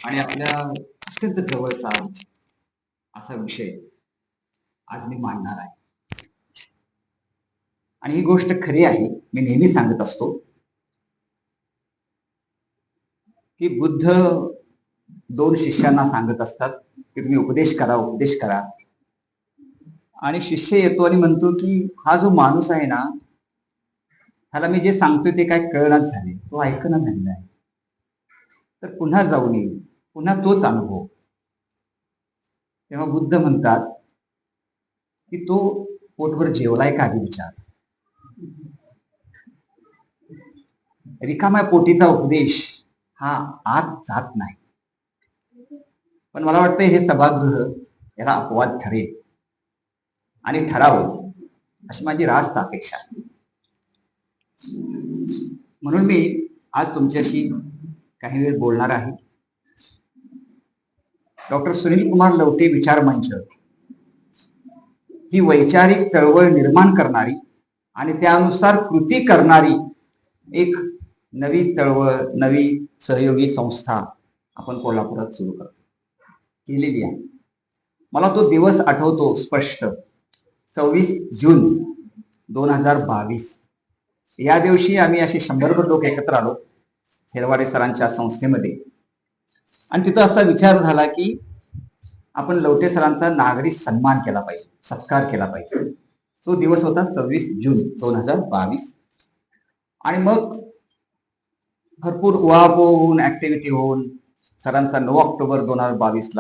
आणि आपल्या अत्यंत जवळचा असा विषय आज मी मांडणार आहे. आणि ही गोष्ट खरी आहे, मी नेहमी सांगत असतो की बुद्ध दोन शिष्यांना सांगत असतात की तुम्ही उपदेश करा, उपदेश करा. आणि शिष्य येतो आणि म्हणतो की हा जो माणूस आहे ना, ह्याला मी जे सांगतोय ते काय कळनाच झाले, तो ऐकना झालेला आहे. तर पुन्हा जाऊन येईल, पुन्हा तोच अनुभव. तेव्हा बुद्ध म्हणतात की तो पोटभर जेवलाय का आधी विचार. रिकाम्या पोटीचा उपदेश हा आत जात नाही. पण मला वाटतं हे सभागृह याला अपवाद ठरेल आणि ठरावं अशी माझी रास्त अपेक्षा आहे. म्हणून मी आज तुमच्याशी काही वेळ बोलणार आहे. डॉक्टर सुनील कुमार लवटे विचार मंच ही वैचारिक चळवळ निर्माण करणारी आणि त्यानुसार कृती करणारी एक नवी चळवळ, नवी सहयोगी संस्था आपण कोल्हापुरात सुरू केलेली आहे. मला तो दिवस आठवतो स्पष्ट, 26 जून 2022. या दिवशी आम्ही असे 100 लोक एकत्र आलो हेरवाडे सरांच्या संस्थेमध्ये. आणि तिथं असा विचार झाला की आपण लवटे सरांचा नागरी सन्मान केला पाहिजे, सत्कार केला पाहिजे. तो दिवस होता 26 जून 2022. आणि मग भरपूर उहापोह होऊन, ऍक्टिव्हिटी होऊन सरांचा 9 ऑक्टोबर 2022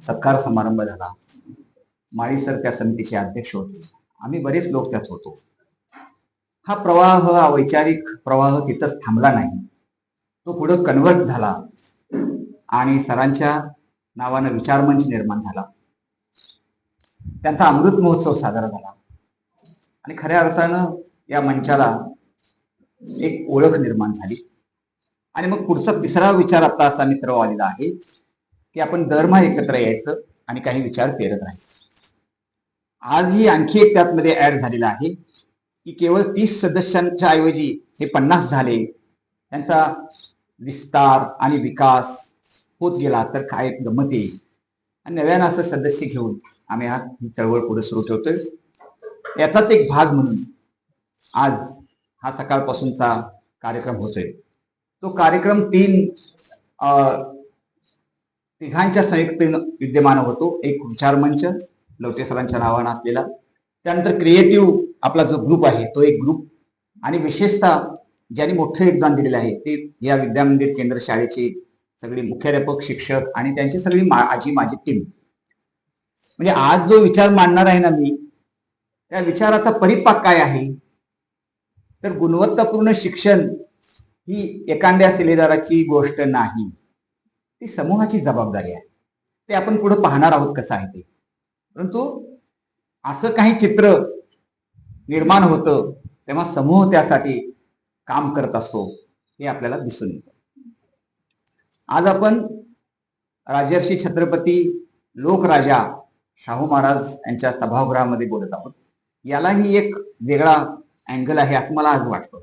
सत्कार समारंभ झाला. माळी सर त्या समितीचे अध्यक्ष होते, आम्ही बरेच लोक त्यात होतो. हा प्रवाह, हा वैचारिक प्रवाह तिथंच थांबला नाही, तो पुढे कन्वर्ट झाला आणि सरांच्या नावानं विचारमंच निर्माण झाला. त्यांचा अमृत महोत्सव साजरा झाला आणि खऱ्या अर्थानं या मंचाला एक ओळख निर्माण झाली. आणि मग पुढचा तिसरा विचार आता असा मित्र आलेला आहे की आपण दरमहा एकत्र यायचं आणि काही विचार पेरत राहायचं. आजही आणखी एक त्यातमध्ये ऍड झालेला आहे की केवळ 30 सदस्यांच्या ऐवजी हे 50 झाले. त्यांचा विस्तार आणि विकास होत गेला तर काय गमत येईल. आणि नव्यानं असं सदस्य घेऊन आम्ही ही चळवळ पुढे सुरू ठेवतोय. याचाच एक भाग म्हणून आज हा सकाळपासूनचा कार्यक्रम होतोय. तो कार्यक्रम तिघांच्या संयुक्त विद्यमान होतो. एक विचार मंच लवटे सरांच्या नावानं असलेला, त्यानंतर क्रिएटिव्ह आपला जो ग्रुप आहे तो एक ग्रुप, आणि विशेषतः ज्यांनी मोठं योगदान दिलेलं आहे ते या विद्यामंदिर केंद्र शाळेचे सगळे मुख्याध्यापक, शिक्षक आणि त्यांची सगळी माझी टीम. म्हणजे आज जो विचार मांडणार आहे ना मी, त्या विचाराचा परिपाक काय आहे तर गुणवत्तापूर्ण शिक्षण ही एखाद्या सिलेदाराची गोष्ट नाही, ती समूहाची जबाबदारी आहे. ते आपण पुढे पाहणार आहोत कसं आहे ते. परंतु असं काही चित्र निर्माण होतं तेव्हा समूह त्यासाठी काम करत असतो हे आपल्याला दिसून येतं. आज आपण राजर्षी छत्रपती लोकराजा शाहू महाराज यांच्या सभागृहामध्ये बोलत आहोत. यालाही एक वेगळा अँगल आहे असं मला आज वाटतं.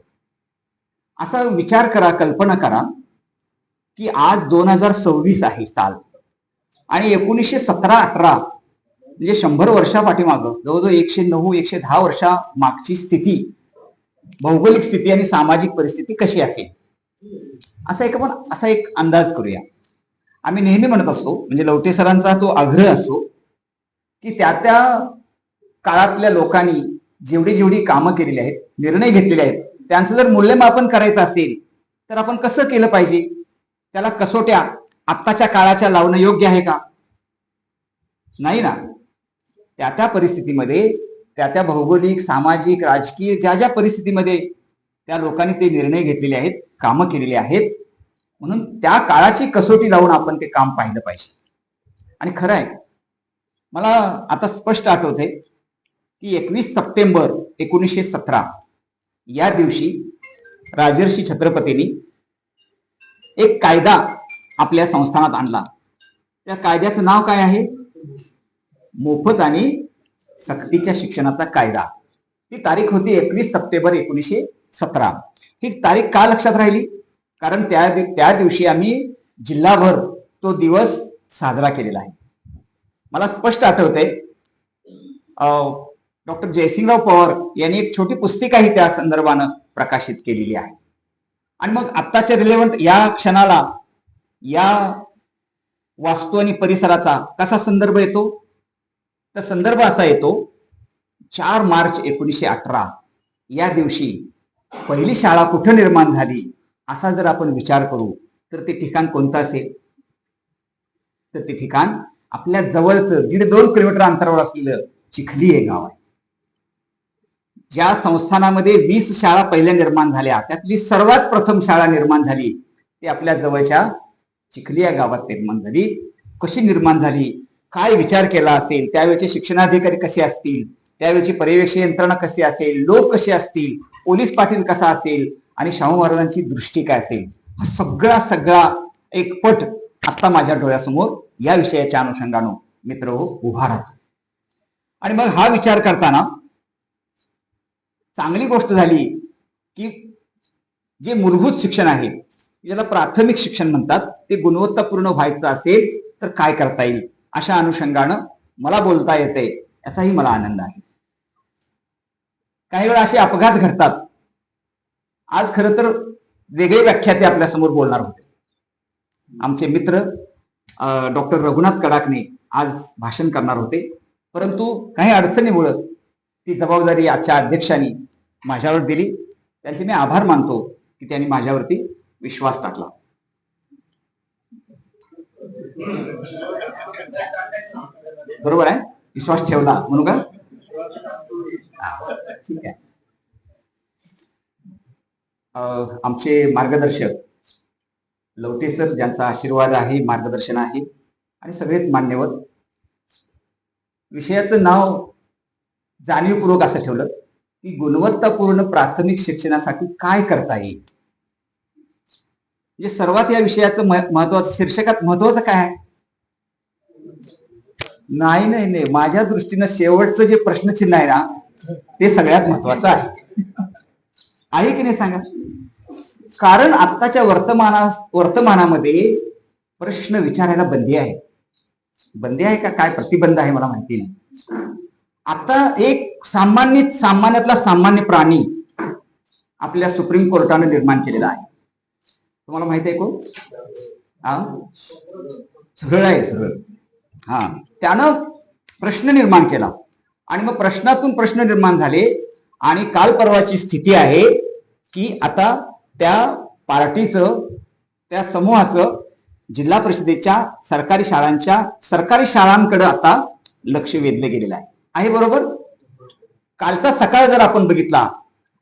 असा विचार करा, कल्पना करा की आज 2026 आहे साल, आणि 1917-18 म्हणजे 100 वर्षापाठीमागं जवळजवळ 109-110 वर्षा मागची स्थिती, भौगोलिक स्थिती आणि सामाजिक परिस्थिती कशी असेल असा एक अंदाज करूया. आम्ही नेहमी म्हणत असतो, म्हणजे लवटे सरांचा तो आग्रह असतो की त्या काळातल्या लोकांनी जेवढी कामं केलेली आहेत, निर्णय घेतलेले आहेत, त्यांचं जर मूल्यमापन करायचं असेल तर आपण कसं केलं पाहिजे, त्याला कसोट्या आत्ताच्या काळाच्या लावणं योग्य आहे का? नाही ना. त्या परिस्थितीमध्ये, त्या भौगोलिक, सामाजिक, राजकीय ज्या परिस्थितीमध्ये त्या लोकांनी ते निर्णय घेतलेले आहेत, कामं केलेली आहेत, म्हणून त्या काळाची कसोटी लावून आपण ते काम पाहिलं पाहिजे. आणि खरं आहे, मला आता स्पष्ट आठवतंय की 21 सप्टेंबर 1917 या दिवशी राजर्षी छत्रपतींनी एक कायदा आपल्या संस्थानात आणला. त्या कायद्याचं नाव काय आहे? मोफत आणि सक्तीच्या शिक्षणाचा कायदा. ती तारीख होती 21 सप्टेंबर 1917. ही तारीख का लक्षात राहिली? कारण त्या दिवशी आम्ही जिल्हाभर तो दिवस साजरा केलेला आहे. मला स्पष्ट आठवतंय, डॉक्टर जयसिंगराव पवार यांनी एक छोटी पुस्तिकाही त्या संदर्भानं प्रकाशित केलेली आहे. आणि मग आत्ताच्या रिलेव्हंट या क्षणाला या वास्तू आणि परिसराचा कसा संदर्भ येतो? तर संदर्भ असा येतो, 4 मार्च 1918 या दिवशी पहिली शाळा कुठं निर्माण झाली असा जर आपण विचार करू तर ते ठिकाण कोणतं असेल? तर ते ठिकाण आपल्या जवळचं 1.5-2 किलोमीटर अंतरावर असलेलं चिखली हे गाव आहे. ज्या संस्थानामध्ये 20 शाळा पहिल्या निर्माण झाल्या त्यातली सर्वात प्रथम शाळा निर्माण झाली ती आपल्या जवळच्या चिखली या गावात निर्माण झाली. कशी निर्माण झाली, काय विचार केला असेल, त्यावेळेचे शिक्षणाधिकारी कसे असतील, त्यावेळेची पर्यवेक्षण यंत्रणा कशी असेल, लोक कसे असतील, पोलीस पाटील कसा असेल आणि शाहू महाराजांची दृष्टी काय असेल, हा सगळा एक पट आता माझ्या डोळ्यासमोर या विषयाच्या अनुषंगानं मित्र उभा राहतो. आणि मग हा विचार करताना चांगली गोष्ट झाली की जे मूलभूत शिक्षण आहे, ज्याला प्राथमिक शिक्षण म्हणतात, ते गुणवत्तापूर्ण व्हायचं असेल तर काय करता येईल अशा अनुषंगानं मला बोलता येते, याचाही मला आनंद आहे. काही वेळा असे अपघात घडतात. आज खरं तर वेगळे व्याख्याते आपल्यासमोर बोलणार होते. आमचे मित्र डॉक्टर रघुनाथ कडाकणे आज भाषण करणार होते, परंतु काही अडचणीमुळे ती जबाबदारी आजच्या अध्यक्षांनी माझ्यावर दिली. त्यांचे मी आभार मानतो की त्यांनी माझ्यावरती विश्वास टाकला. बरोबर आहे, विश्वास ठेवला म्हणू का? ठीक आहे. आमचे मार्गदर्शक लवटे सर, ज्यांचा आशीर्वाद आहे, मार्गदर्शन आहे, आणि सगळेच मान्यवर. विषयाचं नाव जाणीवपूर्वक असं ठेवलं की गुणवत्तापूर्ण प्राथमिक शिक्षणासाठी काय करता येईल. म्हणजे सर्वात या विषयाचं महत्वाचं शीर्षकात महत्वाचं काय आहे? नाही, माझ्या दृष्टीनं शेवटचं जे प्रश्नचिन्ह आहे ना ते सगळ्यात महत्वाचं आहे की नाही सांगा? कारण आत्ताच्या वर्तमानामध्ये प्रश्न विचारायला बंदी आहे. बंदी आहे का काय प्रतिबंध आहे मला माहिती नाही. आता एक सामान्यातला सामान्य प्राणी आपल्या सुप्रीम कोर्टाने निर्माण केलेला आहे. तुम्हाला माहिती आहे कोण? सरळ आहे, सरळ. त्यानं प्रश्न निर्माण केला आणि मग प्रश्नातून प्रश्न निर्माण झाले आणि काल परवाची स्थिती आहे की आता त्या पार्टीचं, त्या समूहाचं जिल्हा परिषदेच्या सरकारी शाळांकडे आता लक्ष वेधलं गेलेलं आहे. बरोबर? कालचा सकाळ जर आपण बघितला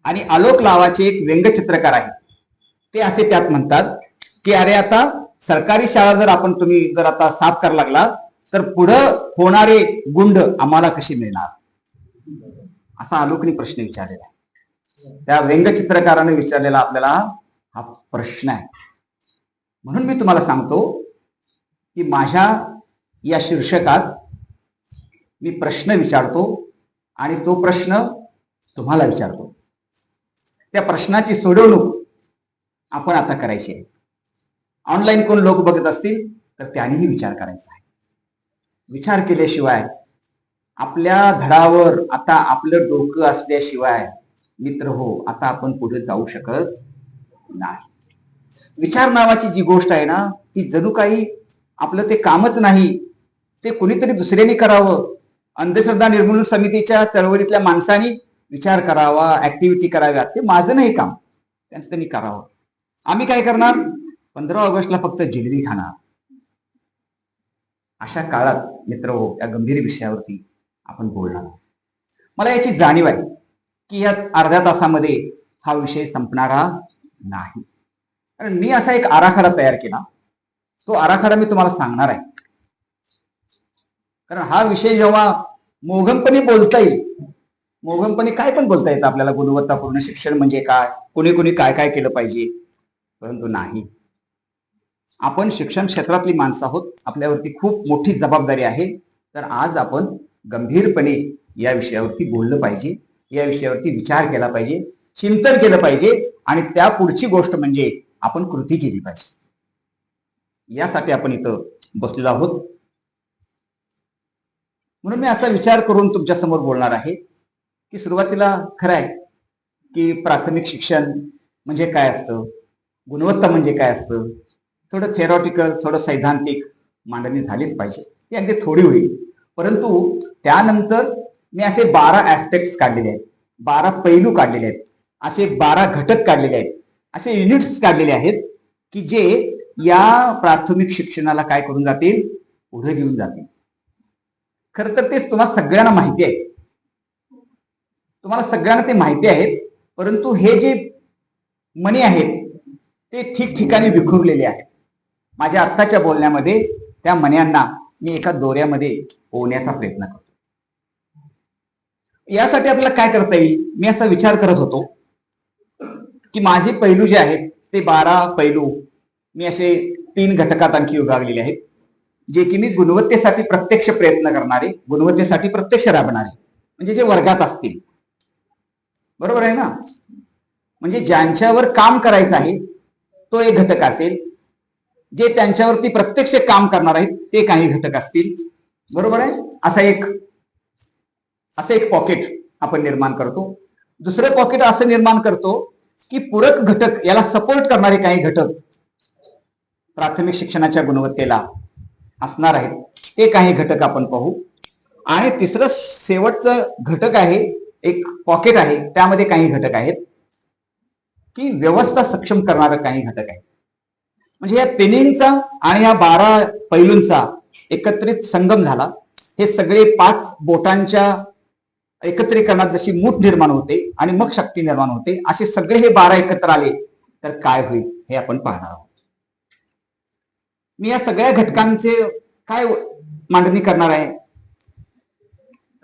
आणि आलोक लावाचे एक व्यंगचित्रकार आहे, ते असे त्यात म्हणतात की अरे आता सरकारी शाळा तुम्ही जर आता साफ करायला लागला तर पुढं होणारे गुंड आम्हाला कशी मिळणार, असा आलोकने प्रश्न विचारलेला आहे. त्या व्यंगचित्रकाराने विचारलेला आपल्याला हा प्रश्न आहे. म्हणून मी तुम्हाला सांगतो की माझ्या या शीर्षकात मी प्रश्न विचारतो आणि तो प्रश्न तुम्हाला विचारतो. त्या प्रश्नाची सोडवणूक आपण आता करायची आहे. ऑनलाईन कोण लोक बघत असतील तर त्यांनीही विचार करायचा आहे. विचार केल्याशिवाय, आपल्या धडावर आता आपलं डोकं असल्याशिवाय मित्र हो आता आपण पुढे जाऊ शकत नाही. विचार नावाची जी गोष्ट आहे ना ती जणू काही आपलं ते कामच नाही, ते कुणीतरी दुसऱ्याने करावं. अंधश्रद्धा निर्मूलन समितीच्या चळवळीतल्या माणसांनी विचार करावा, ऍक्टिव्हिटी कराव्या, ते माझं नाही काम, त्यांचं त्यांनी करावं. आम्ही काय करणार? 15 ऑगस्टला फक्त जिलेबी खाणार. अशा काळात मित्र हो या गंभीर विषयावरती आपण बोलणार. मला याची जाणीव आहे की या अर्ध्या तासामध्ये हा विषय संपणारा नाही. कारण मी असा एक आराखडा तयार केला, तो आराखडा मी तुम्हाला सांगणार आहे. कारण हा विषय जेव्हा मोघमपणे बोलता येईल, मोघमपणे काय पण बोलता येतं आपल्याला, गुणवत्तापूर्ण शिक्षण म्हणजे काय, कोणी कोणी काय काय केलं पाहिजे, परंतु नाही. आपण शिक्षण क्षेत्रातली माणसं आहोत, आपल्यावरती खूप मोठी जबाबदारी आहे. तर आज आपण गंभीरपणे या विषयावरती बोललं पाहिजे, या विषयावरती विचार केला पाहिजे, चिंतन केलं पाहिजे आणि त्या पुढची गोष्ट म्हणजे आपण कृती केली पाहिजे. यासाठी आपण इथं बसलेलो आहोत. म्हणून मी असा विचार करून तुमच्या समोर बोलणार आहे की सुरुवातीला खरं आहे की प्राथमिक शिक्षण म्हणजे काय असतं, गुणवत्ता म्हणजे काय असतं, थोडं थेरॉटिकल, थोडं सैद्धांतिक मांडणी झालीच पाहिजे. ती अगदी थोडी होईल, परंतु त्यानंतर मी असे 12 ऍस्पेक्ट्स काढलेले आहेत, 12 पैलू काढलेले आहेत, असे 12 घटक काढलेले आहेत, असे युनिट्स काढलेले आहेत की जे या प्राथमिक शिक्षणाला काय करून जातील, पुढे घेऊन जातील. खरं तर तेच तुम्हाला सगळ्यांना माहिती आहे, तुम्हाला सगळ्यांना ते माहिती आहेत, परंतु हे जे मणी आहेत ते ठिकठिकाणी विखुरलेले आहेत. माझ्या आत्ताच्या बोलण्यामध्ये त्या मण्यांना मी एका दोऱ्यामध्ये ओवण्याचा प्रयत्न करतो. यासाठी आपल्याला काय करता येईल, मी असा विचार करत होतो की माझे पैलू जे आहेत ते 12 पैलू मी असे 3 घटकात आणखी विभागलेले आहेत, जे की मी गुणवत्तेसाठी प्रत्यक्ष प्रयत्न करणारे, गुणवत्तेसाठी प्रत्यक्ष राबणारे, म्हणजे जे वर्गात असतील. बरोबर आहे ना? म्हणजे ज्यांच्यावर काम करायचं आहे तो एक घटक असेल, जे त्यांच्यावरती प्रत्यक्ष काम करणार आहेत ते काही घटक असतील. बरोबर आहे? असं एक पॉकेट आपण निर्माण करतो. दुसरं पॉकेट असं निर्माण करतो की पूरक घटक, याला सपोर्ट करणारे काही घटक प्राथमिक शिक्षणाच्या गुणवत्तेला असणार आहेत, ते काही घटक आपण पाहू. आणि तिसरं शेवटचं घटक आहे, एक पॉकेट आहे, त्यामध्ये काही घटक आहेत की व्यवस्था सक्षम करणारे काही घटक आहेत. म्हणजे या तिन्हींचा आणि या 12 पैलूंचा एकत्रित संगम झाला. हे सगळे 5 बोटांच्या एकत्रीकरणात जशी मूठ निर्माण होते आणि मग शक्ती निर्माण होते, असे सगळे हे 12 एकत्र आले तर काय होईल हे आपण पाहणार आहोत. मी या सगळ्या घटकांचे काय मांडणी करणार आहे,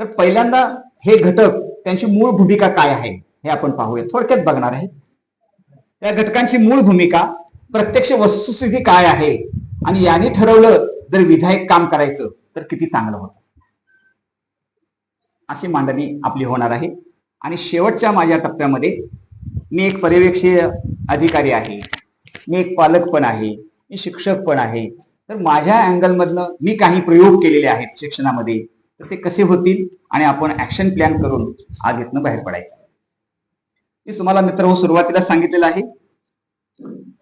तर पहिल्यांदा हे घटक, त्यांची मूळ भूमिका काय आहे हे आपण पाहूया, थोडक्यात बघणार आहे. त्या घटकांची मूळ भूमिका, प्रत्यक्ष वस्तुस्थिती काय आहे, आणि यांनी ठरवलं जर विधायक काम करायचं तर किती चांगलं होतं, अशी मांडणी आपली होणार आहे. आणि शेवटच्या माझ्या टप्प्यामध्ये मी एक पर्यवेक्षीय अधिकारी आहे, मी एक पालक पण आहे, मी शिक्षक पण आहे. तर माझ्या अँगलमधनं मी काही प्रयोग केलेले आहेत शिक्षणामध्ये, तर ते कसे होतील आणि आपण ऍक्शन प्लॅन करून आज इथनं बाहेर पडायचं. मी तुम्हाला मित्र सुरुवातीला सांगितलेलं आहे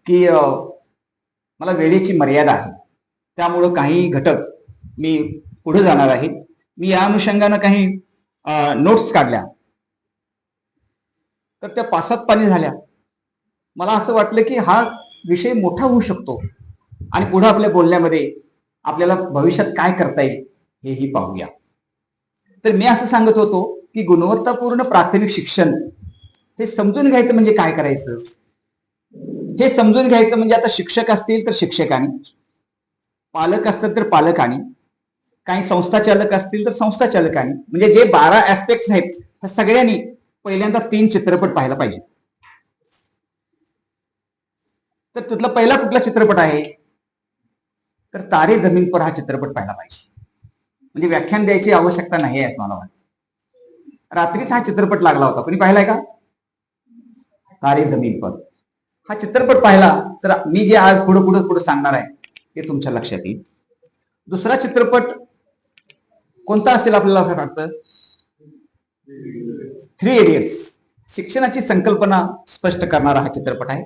की मला वेळेची मर्यादा आहे, त्यामुळं काही घटक मी पुढे जाणार आहे. मी या अनुषंगानं काही नोट्स काढल्या, तर त्या 5-7 पानी झाल्या. मला असं वाटलं की हा विषय मोठा होऊ शकतो आणि पुढे आपल्या बोलण्यामध्ये आपल्याला भविष्यात काय करता येईल हेही पाहूया. तर मी असं सांगत होतो की गुणवत्तापूर्ण प्राथमिक शिक्षण हे समजून घ्यायचं म्हणजे काय करायचं, हे समजून घ्यायचं म्हणजे आता शिक्षक असतील तर शिक्षकांनी, पालक असतील तर पालकांनी, काही संस्था चालक असतील तर संस्था चालकांनी, म्हणजे जे 12 ऍस्पेक्ट्स आहेत त्या सगळ्यांनी पहिल्यांदा 3 चित्रपट पाहायला पाहिजे. तर तिथला पहिला कुठला चित्रपट आहे, तर तारे जमीन पर हा चित्रपट पाहायला पाहिजे. म्हणजे व्याख्यान द्यायची आवश्यकता नाही आहे मला वाटतं. रात्रीच हा चित्रपट लागला होता, कोणी पाहिलाय का? तारे जमीन पर हा चित्रपट पाहिला तर मी जे आज पुढे सांगणार आहे ते तुमच्या लक्षात येईल. दुसरा चित्रपट कोणता असेल आपल्याला वाटतं? 3 इडियट्स, शिक्षणाची संकल्पना स्पष्ट करणारा हा चित्रपट आहे.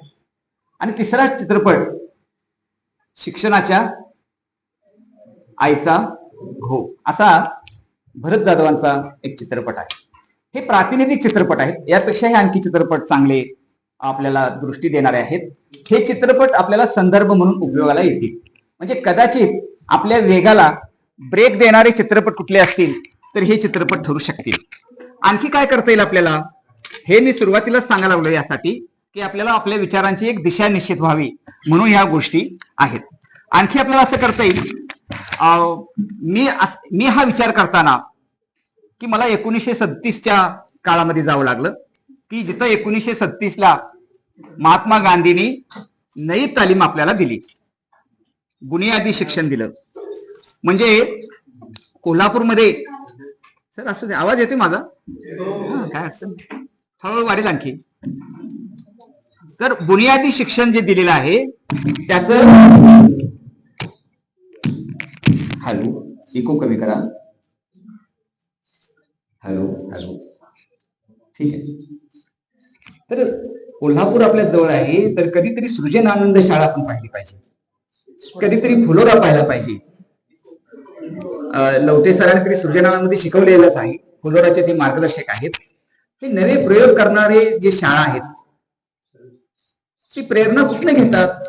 आणि तिसरा चित्रपट शिक्षणाच्या आईचा घो, असा भरत जाधवांचा एक चित्रपट आहे. हे प्रातिनिधिक चित्रपट आहेत, यापेक्षाही आणखी चित्रपट चांगले आपल्याला दृष्टी देणारे आहेत. हे चित्रपट आपल्याला संदर्भ म्हणून उपयोगाला येतील. म्हणजे कदाचित आपल्या वेगाला ब्रेक देणारे चित्रपट कुठले असतील तर हे चित्रपट ठरू शकतील. आणखी काय करता येईल आपल्याला, हे मी सुरुवातीलाच सांगायला लागलो, यासाठी की आपल्याला आपल्या विचारांची एक दिशा निश्चित व्हावी म्हणून ह्या गोष्टी आहेत. आणखी आपल्याला असं करता येईल, मी हा विचार करताना की मला 1937च्या काळामध्ये जावं लागलं, की जिथं 1937ला महात्मा गांधींनी नई तालीम आपल्याला दिली, बुनियादी शिक्षण दिलं. म्हणजे कोल्हापूरमध्ये, सर असू दे, आवाज येतोय माझा? काय अडचण, हळूहळू वाढेल आणखी. तर बुनियादी शिक्षण जे दिलेलं आहे त्याचं हॅलो, इको कमी करा. Hello hello. ठीक आहे. तर कोल्हापूर आपल्या जवळ आहे, तर कधीतरी सृजनानंद शाळा आपण पाहिली पाहिजे, कधीतरी फुलोरा पाहायला पाहिजे. लवटे सरांनी तरी सृजनानंद शिकवलेलंच आहे. फुलोराचे ते मार्गदर्शक आहेत. हे नवे प्रयोग करणारे जे शाळा आहेत, ती प्रेरणा कुठल्या घेतात?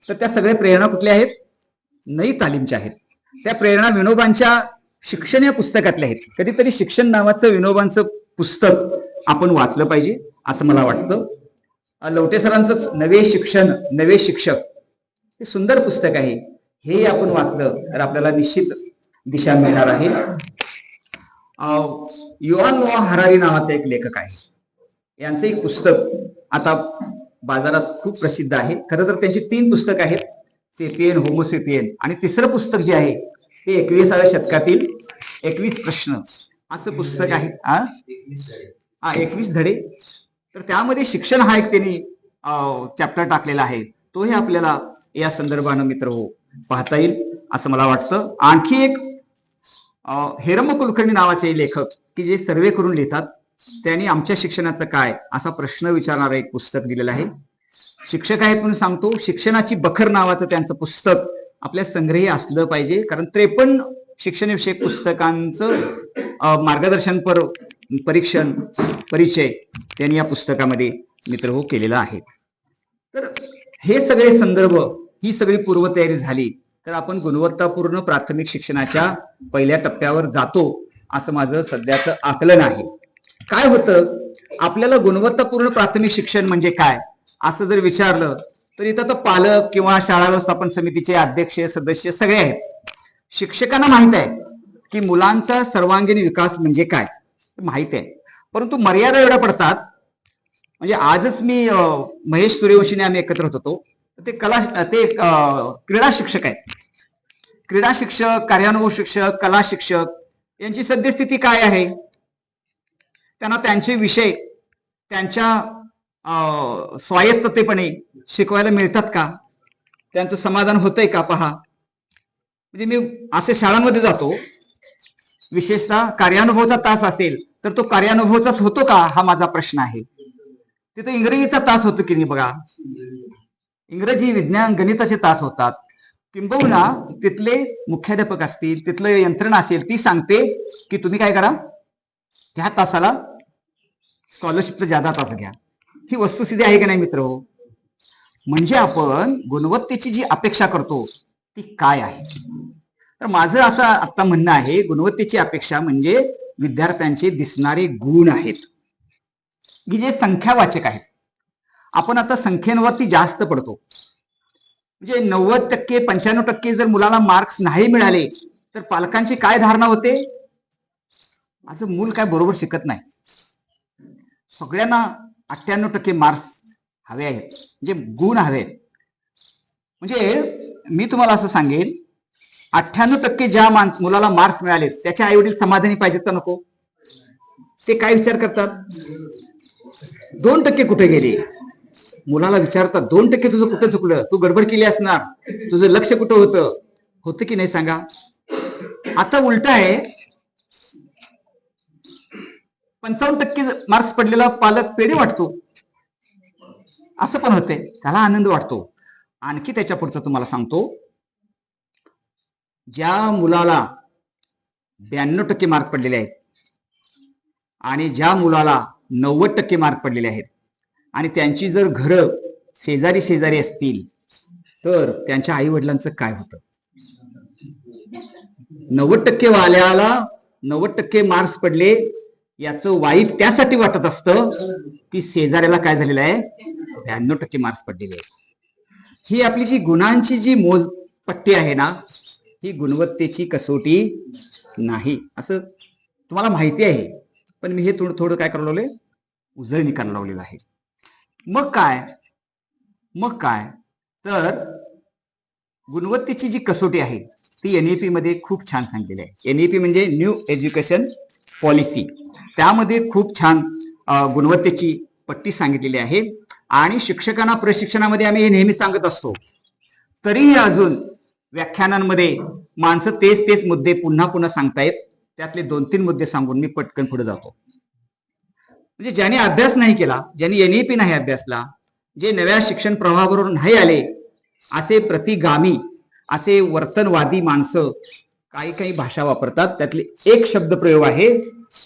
तर त्या सगळ्या प्रेरणा कुठल्या आहेत? नई तालीमच्या आहेत. त्या प्रेरणा विनोबांच्या शिक्षण या पुस्तकातल्या आहेत. कधीतरी शिक्षण नावाचं विनोबांचं पुस्तक आपण वाचलं पाहिजे असं मला वाटतं. लवटे सरांचं नवे शिक्षण नवे शिक्षक हे सुंदर पुस्तक आहे. हे आपण वाचलं तर आपल्याला निश्चित दिशा मिळणार आहे. युव्हाल नोआ हरारी नावाचा एक लेखक आहे. यांचं एक पुस्तक आता बाजारात खूप प्रसिद्ध आहे. खरं तर त्यांची 3 पुस्तक आहेत, सेपियन, होमोसेपियन, आणि तिसरं पुस्तक जे आहे ते 21व्या शतकातील 21 प्रश्न असं पुस्तक आहे. 21 धडे. तर त्यामध्ये शिक्षण हा एक त्यांनी चॅप्टर टाकलेला आहे. तोही आपल्याला या संदर्भानं मित्र हो पाहता येईल असं मला वाटतं. आणखी एक हेरंब कुलकर्णी नावाचे लेखक की जे सर्वे करून लिहितात, त्यांनी आमच्या शिक्षणाचं काय असा प्रश्न विचारणारं एक पुस्तक दिलेलं आहे. शिक्षक आहेत म्हणून सांगतो, शिक्षणाची बखर नावाचं त्यांचं पुस्तक आपल्या संग्रही असलं पाहिजे, कारण 53 शिक्षणविषयक पुस्तकांचं मार्गदर्शनपर परीक्षण परिचय त्यांनी या पुस्तकामध्ये मित्र हो केलेला आहे. तर हे सगळे संदर्भ, ही सगळी पूर्वतयारी झाली तर आपण गुणवत्तापूर्ण प्राथमिक शिक्षणाच्या पहिल्या टप्प्यावर जातो असं माझं सध्याचं आकलन आहे. काय होतं, आपल्याला गुणवत्तापूर्ण प्राथमिक शिक्षण म्हणजे काय असं जर विचारलं तर इथं तर पालक किंवा शाळा व्यवस्थापन समितीचे अध्यक्ष सदस्य सगळे आहेत. शिक्षकांना माहित आहे की मुलांचा सर्वांगीण विकास म्हणजे काय माहित आहे, परंतु मर्यादा एवढ्या पडतात. म्हणजे आजच मी महेश सूर्यवंशीने आम्ही एकत्र होतो. ते क्रीडा शिक्षक आहेत. क्रीडा शिक्षक, कार्यानुभव शिक्षक, कला शिक्षक यांची सद्यस्थिती काय आहे? त्यांना त्यांचे विषय त्यांच्या स्वायत्ततेपणे शिकवायला मिळतात का? त्यांचं समाधान होतंय का? पहा, म्हणजे मी असे शाळांमध्ये जातो, विशेषतः कार्यानुभवचा तास असेल तर तो कार्यानुभवचाच होतो का हा माझा प्रश्न आहे. तिथे इंग्रजीचा तास होतो की नाही बघा, इंग्रजी, विज्ञान, गणिताचे तास होतात. किंबहुना तिथले मुख्याध्यापक असतील, तिथलं यंत्रणा असेल, ती सांगते की तुम्ही काय करा, त्या तासाला स्कॉलरशिपचा जादा तास घ्या. ही वस्तुस्थिती आहे की नाही मित्र हो? म्हणजे आपण गुणवत्तेची जी अपेक्षा करतो ती काय आहे? तर माझं असं आता म्हणणं आहे, गुणवत्तेची अपेक्षा म्हणजे विद्यार्थ्यांचे दिसणारे गुण आहेत की जे संख्यावाचक आहेत. आपण आता संख्येवरती जास्त पडतो. म्हणजे 90% 95% जर मुलाला मार्क्स नाही मिळाले तर पालकांची काय धारणा होते? असं मूल काय बरोबर शिकत नाही. सगळ्यांना 98% मार्क्स हवे आहेत, म्हणजे गुण हवे आहेत. म्हणजे मी तुम्हाला असं सांगेन, 98% ज्या मुलाला मार्क्स मिळाले त्याच्या आई वडील समाधानी पाहिजेत का नको? ते काय विचार करतात? 2% कुठे गेले? मुलाला विचारतात, 2% तुझं कुठं चुकलं? तू गडबड केली असणार, तुझं लक्ष कुठं होतं की नाही सांगा? आता उलट आहे, 55% मार्क्स पडलेला पालक पेढे वाटतो, असं पण होते, त्याला आनंद वाटतो. आणखी त्याच्या पुढचं तुम्हाला सांगतो, ज्या मुलाला 92% मार्क पडलेले आहेत आणि ज्या मुलाला 90% मार्क पडलेले आहेत आणि त्यांची जर घरं शेजारी शेजारी असतील तर त्यांच्या आई वडिलांचं काय होतं? 90% वाल्याला 90% मार्क्स पडले याचं वाईट त्यासाठी वाटत असतं की शेजाऱ्याला काय झालेलं आहे, 92% मार्क्स पडलेले आहेत. ही आपली जी गुणांची जी मोजपट्टी आहे ना, ही गुणवत्तेची कसोटी नाही असं तुम्हाला माहिती आहे. पण मी हे थोडं थोडं काय करायला लावलंय, उजळणी करायला लावलेलं आहे. मग काय तर गुणवत्तेची जी कसोटी आहे ती NEP मध्ये खूप छान सांगितलेली आहे. NEP म्हणजे न्यू एज्युकेशन पॉलिसी. त्यामध्ये खूप छान गुणवत्तेची पट्टी सांगितलेली आहे. आणि शिक्षकांना प्रशिक्षणामध्ये आम्ही हे नेहमी सांगत असतो, तरीही अजून व्याख्यानांमध्ये माणसं तेच तेच मुद्दे पुन्हा पुन्हा सांगतायत. त्यातले 2-3 मुद्दे सांगून मी पटकन पुढे जातो. म्हणजे ज्यांनी अभ्यास नाही केला, ज्यांनी NEP नाही अभ्यासला, जे नव्या शिक्षण प्रवाहाबरोबर नाही आले, असे प्रतिगामी, असे वर्तनवादी माणसं काही काही भाषा वापरतात. त्यातले एक शब्द प्रयोग आहे,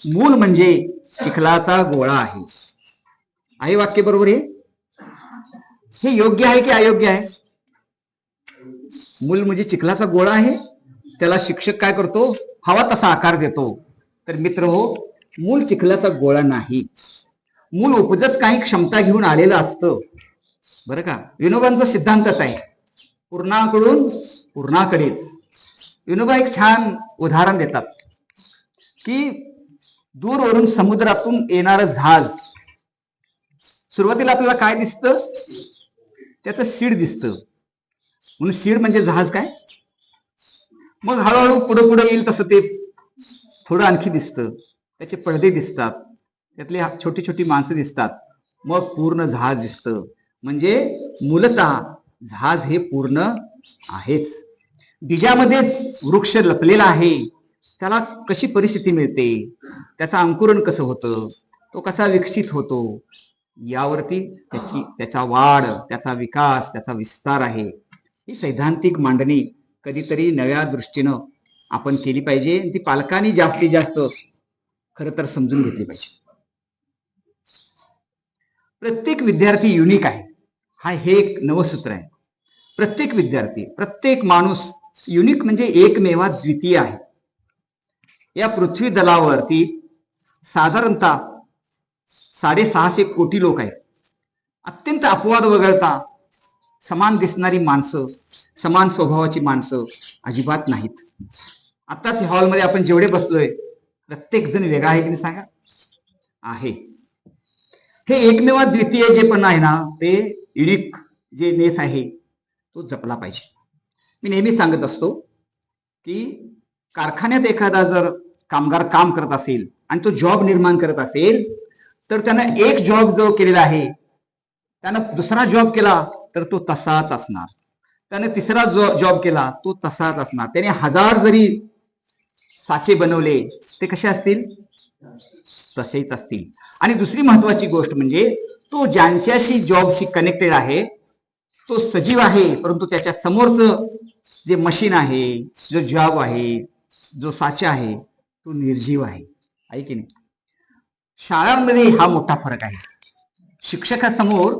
मूल म्हणजे चिखलाचा गोळा आहे. आहे वाक्य बरोबर? हे योग्य आहे की अयोग्य आहे? मूल म्हणजे चिखलाचा गोळा आहे, त्याला शिक्षक काय करतो? हवा तसा आकार देतो. तर मित्र हो, मूल चिखलाचा गोळा नाही. मूल उपजत काही क्षमता घेऊन आलेलं असतं, बरं का. विनोबांचा सिद्धांतच आहे, पूर्णाकडून पूर्णाकडेच. विनोबा एक छान उदाहरण देतात की दूरवरून समुद्रातून येणारं जहाज, सुरुवातीला आपल्याला काय दिसतं? त्याचं शीड दिसतं, म्हणून शीड म्हणजे जहाज काय. मग हळूहळू पुढे पुढे येईल तसं ते थोडं आणखी दिसतं, त्याचे पडदे दिसतात, त्यातली छोटी छोटी माणसं दिसतात, मग पूर्ण जहाज दिसतं. म्हणजे मूलतः जहाज हे पूर्ण आहेच. बीजामध्येच वृक्ष लपलेला आहे. त्याला कशी परिस्थिती मिळते, त्याचं अंकुरण कसं होतं, तो कसा विकसित होतो, यावरती त्याचा वाढ, त्याचा विकास, त्याचा विस्तार आहे. ही सैद्धांतिक मांडणी कधीतरी नव्या दृष्टीनं आपण केली पाहिजे. ती पालकांनी जास्तीत जास्त खरं तर समजून घेतली पाहिजे. प्रत्येक विद्यार्थी युनिक आहे, हे एक नवसूत्र आहे. प्रत्येक विद्यार्थी, प्रत्येक माणूस युनिक म्हणजे एकमेवा द्वितीय आहे. या पृथ्वी दलावरती साधारणतः 650 कोटी लोक आहेत. अत्यंत अपवाद वगळता समान दिसणारी माणसं, समान स्वभावाची माणसं अजिबात नाहीत. आताच हॉलमध्ये आपण जेवढे बसलोय, प्रत्येक जण वेगळा आहे की नाही सांगा? आहे. हे एकमेवा द्वितीय जे पण आहे ना, ते युनिक जे नेस आहे तो जपला पाहिजे. मी नेहमी सांगत असतो की कारखान्यात एखादा जर कामगार काम करत असेल आणि तो जॉब निर्माण करत असेल, तर त्यानं एक जॉब जो केलेला आहे, त्यानं दुसरा जॉब केला तर तो तसाच असणार. त्याने तिसरा जॉब केला तो तसाच असणार. त्याने 1000 जरी साचे बनवले, ते कसे असतील? तसेच असतील. आणि दुसरी महत्वाची गोष्ट म्हणजे तो ज्यांच्याशी जॉबशी कनेक्टेड आहे तो सजीव आहे, परंतु त्याच्या समोरचं जे मशीन आहे, जो जॉब आहे, जो साचा आहे, तो निर्जीव आहे की नाही? शाळांमध्ये हा मोठा फरक आहे. शिक्षकासमोर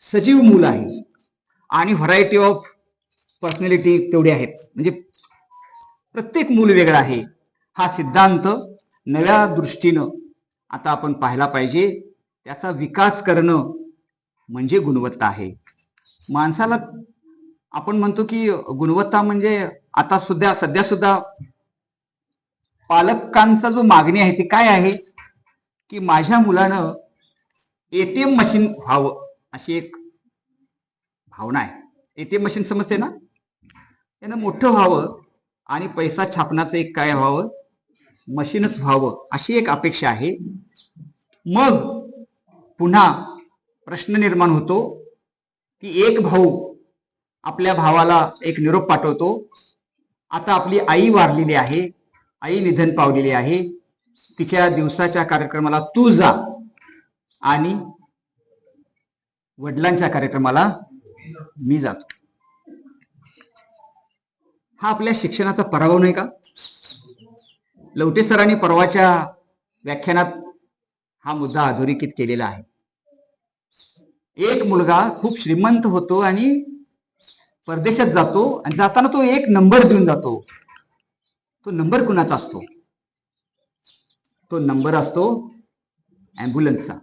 सजीव मूल आहे आणि व्हरायटी ऑफ पर्सनॅलिटी तेवढे आहेत, म्हणजे प्रत्येक मूल वेगळं आहे. हा सिद्धांत नव्या दृष्टीनं आता आपण पाहायला पाहिजे. त्याचा विकास करणं म्हणजे गुणवत्ता आहे. माणसाला आपण म्हणतो की गुणवत्ता म्हणजे आता सध्या सुद्धा पालकांचा जो मागणी आहे ती काय आहे की माझ्या मुलानं ATM मशीन व्हावं, अशी एक भावना आहे. ATM मशीन समजते ना? त्यानं मोठं व्हावं आणि पैसा छापण्याचं एक काय व्हावं, मशीनच व्हावं, अशी एक अपेक्षा आहे. मग पुन्हा प्रश्न निर्माण होतो की एक भाऊ आपल्या भावाला एक निरोप पाठवतो, आता आपली आई वारलेली आहे, आई निधन पावलेली आहे, तिच्या दिवसाच्या कार्यक्रमाला तू जा आणि वडिलांच्या कार्यक्रमाला मी जातो. हा आपल्या शिक्षणाचा पराभव नाही का? लवटे सरांनी परवाच्या व्याख्यानात हा मुद्दा अधोरेखित केलेला आहे. एक मुलगा खूप श्रीमंत होतो आणि परदेशात जातो, आणि जाताना तो एक नंबर देऊन जातो. तो नंबर कुणाचा असतो? तो नंबर असतो ॲम्ब्युलन्सचा.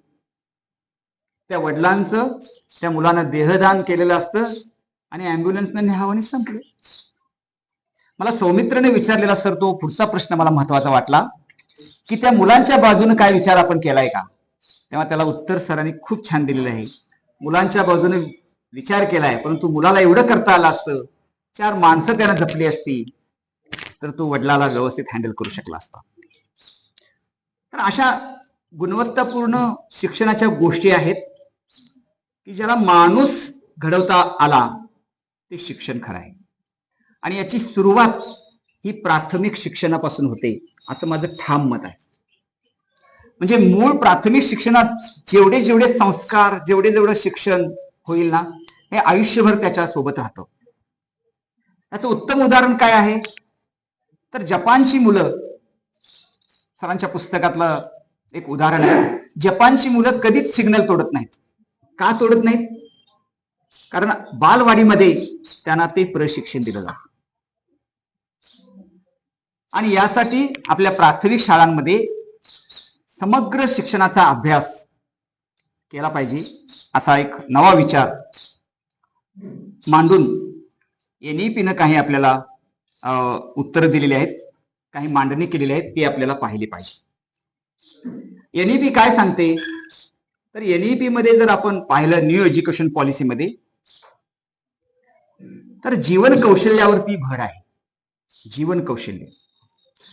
त्या वडिलांचं त्या मुलानं देहदान केलेलं असतं आणि ॲम्ब्युलन्सनं न्यावं आणि संपलं. मला सौमित्रने विचारलेला सर तो पुढचा प्रश्न मला महत्वाचा वाटला की त्या मुलांच्या बाजूने काय विचार आपण केलाय का? तेव्हा त्याला उत्तर सरांनी खूप छान दिलेलं आहे. मुलांच्या बाजूने विचार केलाय, परंतु मुलाला एवढं करता आलं असतं, 4 माणसं त्यानं जपली असती तर तो वडिलाला व्यवस्थित हँडल करू शकला असता. तर अशा गुणवत्तापूर्ण शिक्षणाच्या गोष्टी आहेत की ज्याला माणूस घडवता आला, ते शिक्षण खरं आहे. आणि याची सुरुवात ही प्राथमिक शिक्षणापासून होते असं माझं ठाम मत आहे. म्हणजे मूळ प्राथमिक शिक्षणात जेवढे जेवढे संस्कार, जेवढे जेवढे शिक्षण होईल ना, हे आयुष्यभर त्याच्या सोबत राहतं. याचं उत्तम उदाहरण काय आहे तर जपानची मुलं, सरांच्या पुस्तकातलं एक उदाहरण आहे. जपानची मुलं कधीच सिग्नल तोडत नाहीत. का तोडत नाहीत? कारण बालवाडीमध्ये त्यांना ते प्रशिक्षण दिलं जातं. आणि यासाठी आपल्या प्राथमिक शाळांमध्ये समग्र शिक्षणाचा अभ्यास केला पाहिजे असा एक नवा विचार मांडून एनईपीनं काही आपल्याला उत्तर दिलेली आहेत, काही मांडणी केलेली आहेत, ते आपल्याला पाहिले पाहिजे. एनईपी काय सांगते तर एनईपी मध्ये जर आपण पाहिलं न्यू एज्युकेशन पॉलिसीमध्ये, तर जीवन कौशल्यावरती भर आहे. जीवन कौशल्य,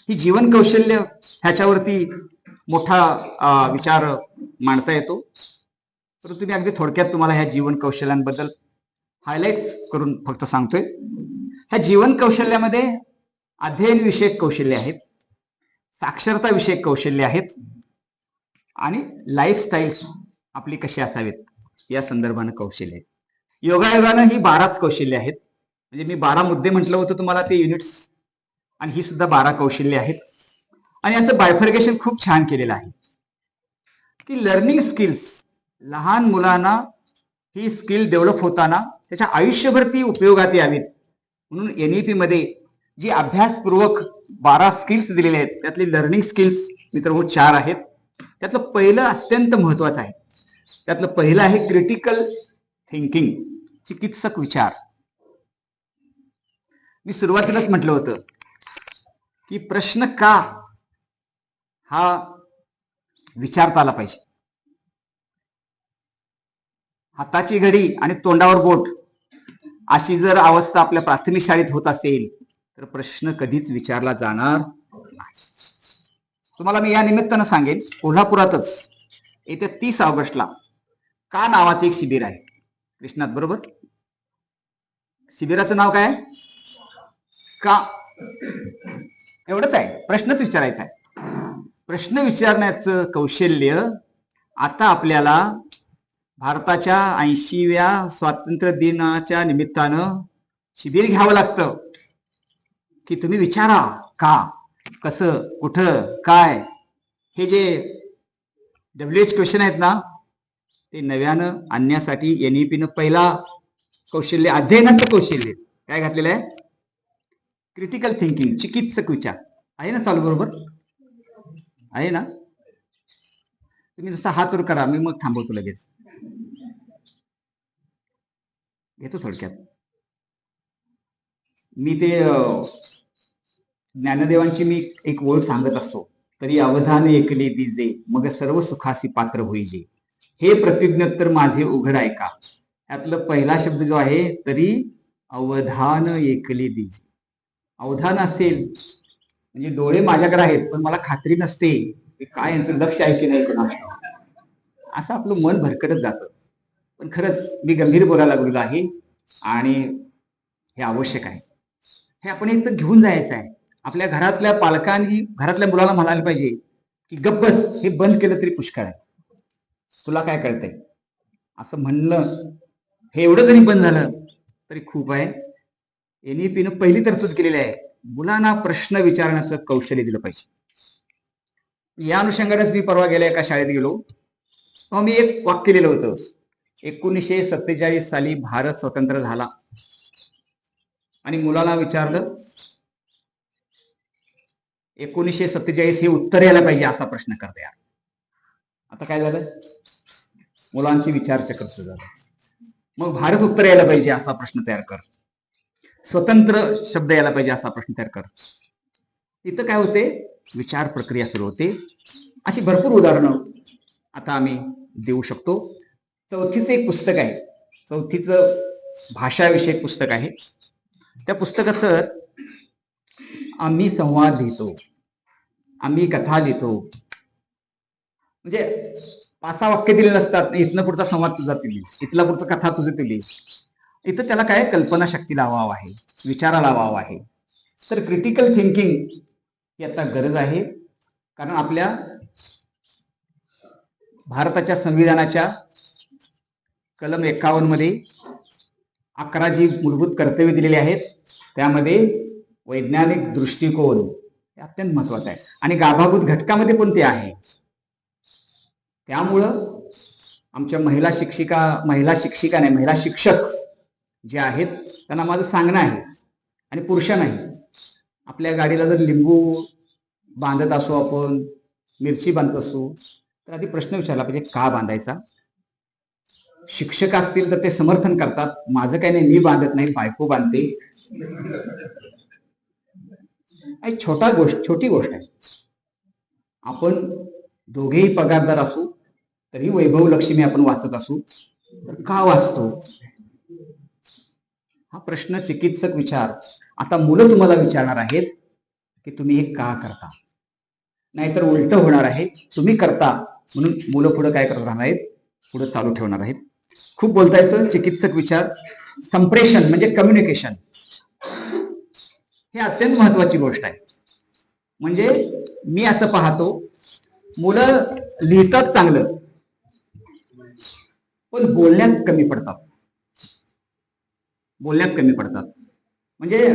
ही जीवन कौशल्य ह्याच्यावरती मोठा विचार मांडता येतो. परंतु मी अगदी थोडक्यात तुम्हाला ह्या जीवन कौशल्यांबद्दल हायलाइट्स करून फक्त सांगतोय. ह्या जीवन कौशल्यामध्ये अध्ययन विषयक कौशल्य आहेत, साक्षरता विषयक कौशल्य आहेत आणि लाईफस्टाईल्स आपली कशी असावेत या संदर्भानं कौशल्य आहेत. योगायोगानं ही 12च कौशल्य आहेत. म्हणजे मी 12 मुद्दे म्हटलं होतं तुम्हाला, ते युनिट्स, आणि ही सुद्धा 12 कौशल्य आहेत. आणि याचं बायफर्गेशन खूप छान केलेलं आहे की लर्निंग स्किल्स, लहान मुलांना ही स्किल डेव्हलप होताना त्याच्या आयुष्यभर ती उपयोगात यावीत म्हणून एनईपी मध्ये जी अभ्यासपूर्वक 12 स्किल्स दिलेले आहेत, त्यातली लर्निंग स्किल्स मित्रांनो 4 आहेत. त्यातलं पहिलं अत्यंत महत्वाचं आहे. त्यातलं पहिलं आहे क्रिटिकल थिंकिंग, चिकित्सक विचार. मी सुरुवातीलाच म्हटलं होतं की प्रश्न का हा विचारता आला पाहिजे. हाताची घडी आणि तोंडावर बोट अशी जर अवस्था आपल्या प्राथमिक शाळेत होत असेल तर प्रश्न कधीच विचारला जाणार नाही. तुम्हाला मी या निमित्तानं सांगेन, कोल्हापुरातच येत्या 30 ऑगस्टला का नावाचं एक शिबिर आहे कृष्णात, बरोबर? शिबिराचं नाव काय? का. एवढंच आहे, प्रश्नच विचारायचा आहे. प्रश्न विचारण्याचं कौशल्य आता आपल्याला भारताच्या 80व्या स्वातंत्र्य दिनाच्या निमित्तानं शिबिर घ्यावं लागतं की तुम्ही विचारा का, कसं, कुठं, काय. हे जे WH क्वेश्चन आहेत ना, ते नव्यानं आणण्यासाठी एनईपीनं पहिला कौशल्य, अध्ययनाचं कौशल्य काय घातलेलं आहे? क्रिटिकल थिंकिंग, चिकित्सक विचार. आहे ना चालू? बरोबर आहे ना? तुम्ही नुसता हात वर करा, मी मग थांबवतो लगेच. घेतो थोडक्यात. मी ते ज्ञानदेवांची मी एक ओळ सांगत असतो, तरी अवधान ऐकले दिजे मग सर्व सुखासी पात्र होईजे, हे प्रतिज्ञोत्तर माझे उघड ऐका. यातलं पहिला शब्द जो आहे, तरी अवधान ऐकले दिजे. अवधान असेल म्हणजे डोळे माझ्याकडे आहेत पण मला खात्री नसते की काय यांचं लक्ष आहे की नाही कोणाला, असं आपलं मन भरकटत जातं. पण खरंच मी गंभीर बोलायला लागलेलो आहे आणि हे आवश्यक आहे. हे आपण एक तर घेऊन जायचं आहे. आपल्या घरातल्या पालकांनी घरातल्या मुलाला म्हणायला पाहिजे की गप्प बस, हे बंद केलं तरी पुष्कळ आहे, तुला काय कळतंय, असं म्हणणं. हे एवढं जरी बंद झालं तरी खूप आहे. एनईपीनं पहिली तरतूद केलेली आहे, मुलांना प्रश्न विचारण्याचं कौशल्य दिलं पाहिजे. या अनुषंगानेच मी परवा गेल्या एका शाळेत गेलो, तेव्हा मी एक वाक्य लिहिलं होतं. 1947 साली भारत स्वतंत्र झाला आणि मुलाला विचारलं 1947 हे उत्तर यायला पाहिजे असा प्रश्न करता यार. आता काय झालं? मुलांची विचारचक्र सुरू झालं. मग भारत उत्तर यायला पाहिजे असा प्रश्न तयार कर, स्वतंत्र शब्द यायला पाहिजे असा प्रश्न तयार कर. इथं काय होते? विचार प्रक्रिया सुरू होते. अशी भरपूर उदाहरणं आता आम्ही देऊ शकतो. चौथीचं एक पुस्तक आहे, चौथीचं भाषाविषयक पुस्तक आहे. त्या पुस्तकाचं आम्ही संवाद लिहितो, आम्ही कथा लिहितो, म्हणजे 5-6 वाक्य दिलेले असतात. इथनं पुढचा संवाद तुझा तुली, इथला पुढचा कथा तुझी तुली. इथं त्याला काय कल्पनाशक्तीला वाव आहे, विचाराला वाव आहे. तर क्रिटिकल थिंकिंग ही आता गरज आहे. कारण आपल्या भारताच्या संविधानाच्या कलम 51 मध्ये 11 जी मूलभूत कर्तव्य दिलेली आहेत त्यामध्ये वैज्ञानिक दृष्टिकोन हे अत्यंत महत्वाचं आहे आणि गाभाभूत घटकामध्ये पण ते आहे. त्यामुळं आमच्या महिला शिक्षक जे आहेत त्यांना माझं सांगणं आहे आणि पुरुषांनाही, आपल्या गाडीला जर लिंबू बांधत असो, आपण मिरची बांधत असो, तर आधी प्रश्न विचारला पाहिजे का बांधायचा. शिक्षक असतील तर ते समर्थन करतात, माझं काही नाही, मी बांधत नाही, बायको बांधते. छोटी गोष्ट आहे. आपण दोघेही पगारदार असू तरी वैभव लक्ष्मी आपण वाचत असू तर का वाचतो हा प्रश्न चिकित्सक आता मुलं तुम्हाला विचारणार आहेत की तुम्ही हे का करता. नाहीतर उलट होणार आहे, तुम्ही करता म्हणून मुलं पुढे काय करत राहणार आहेत, पुढे चालू ठेवणार आहेत. खूप बोलता येतं. चिकित्सक विचार संप्रेषण म्हणजे कम्युनिकेशन हे अत्यंत महत्वाची गोष्ट आहे. म्हणजे मी असं पाहतो, मुलं लिहितात चांगलं पण बोलण्यात कमी पडतात. म्हणजे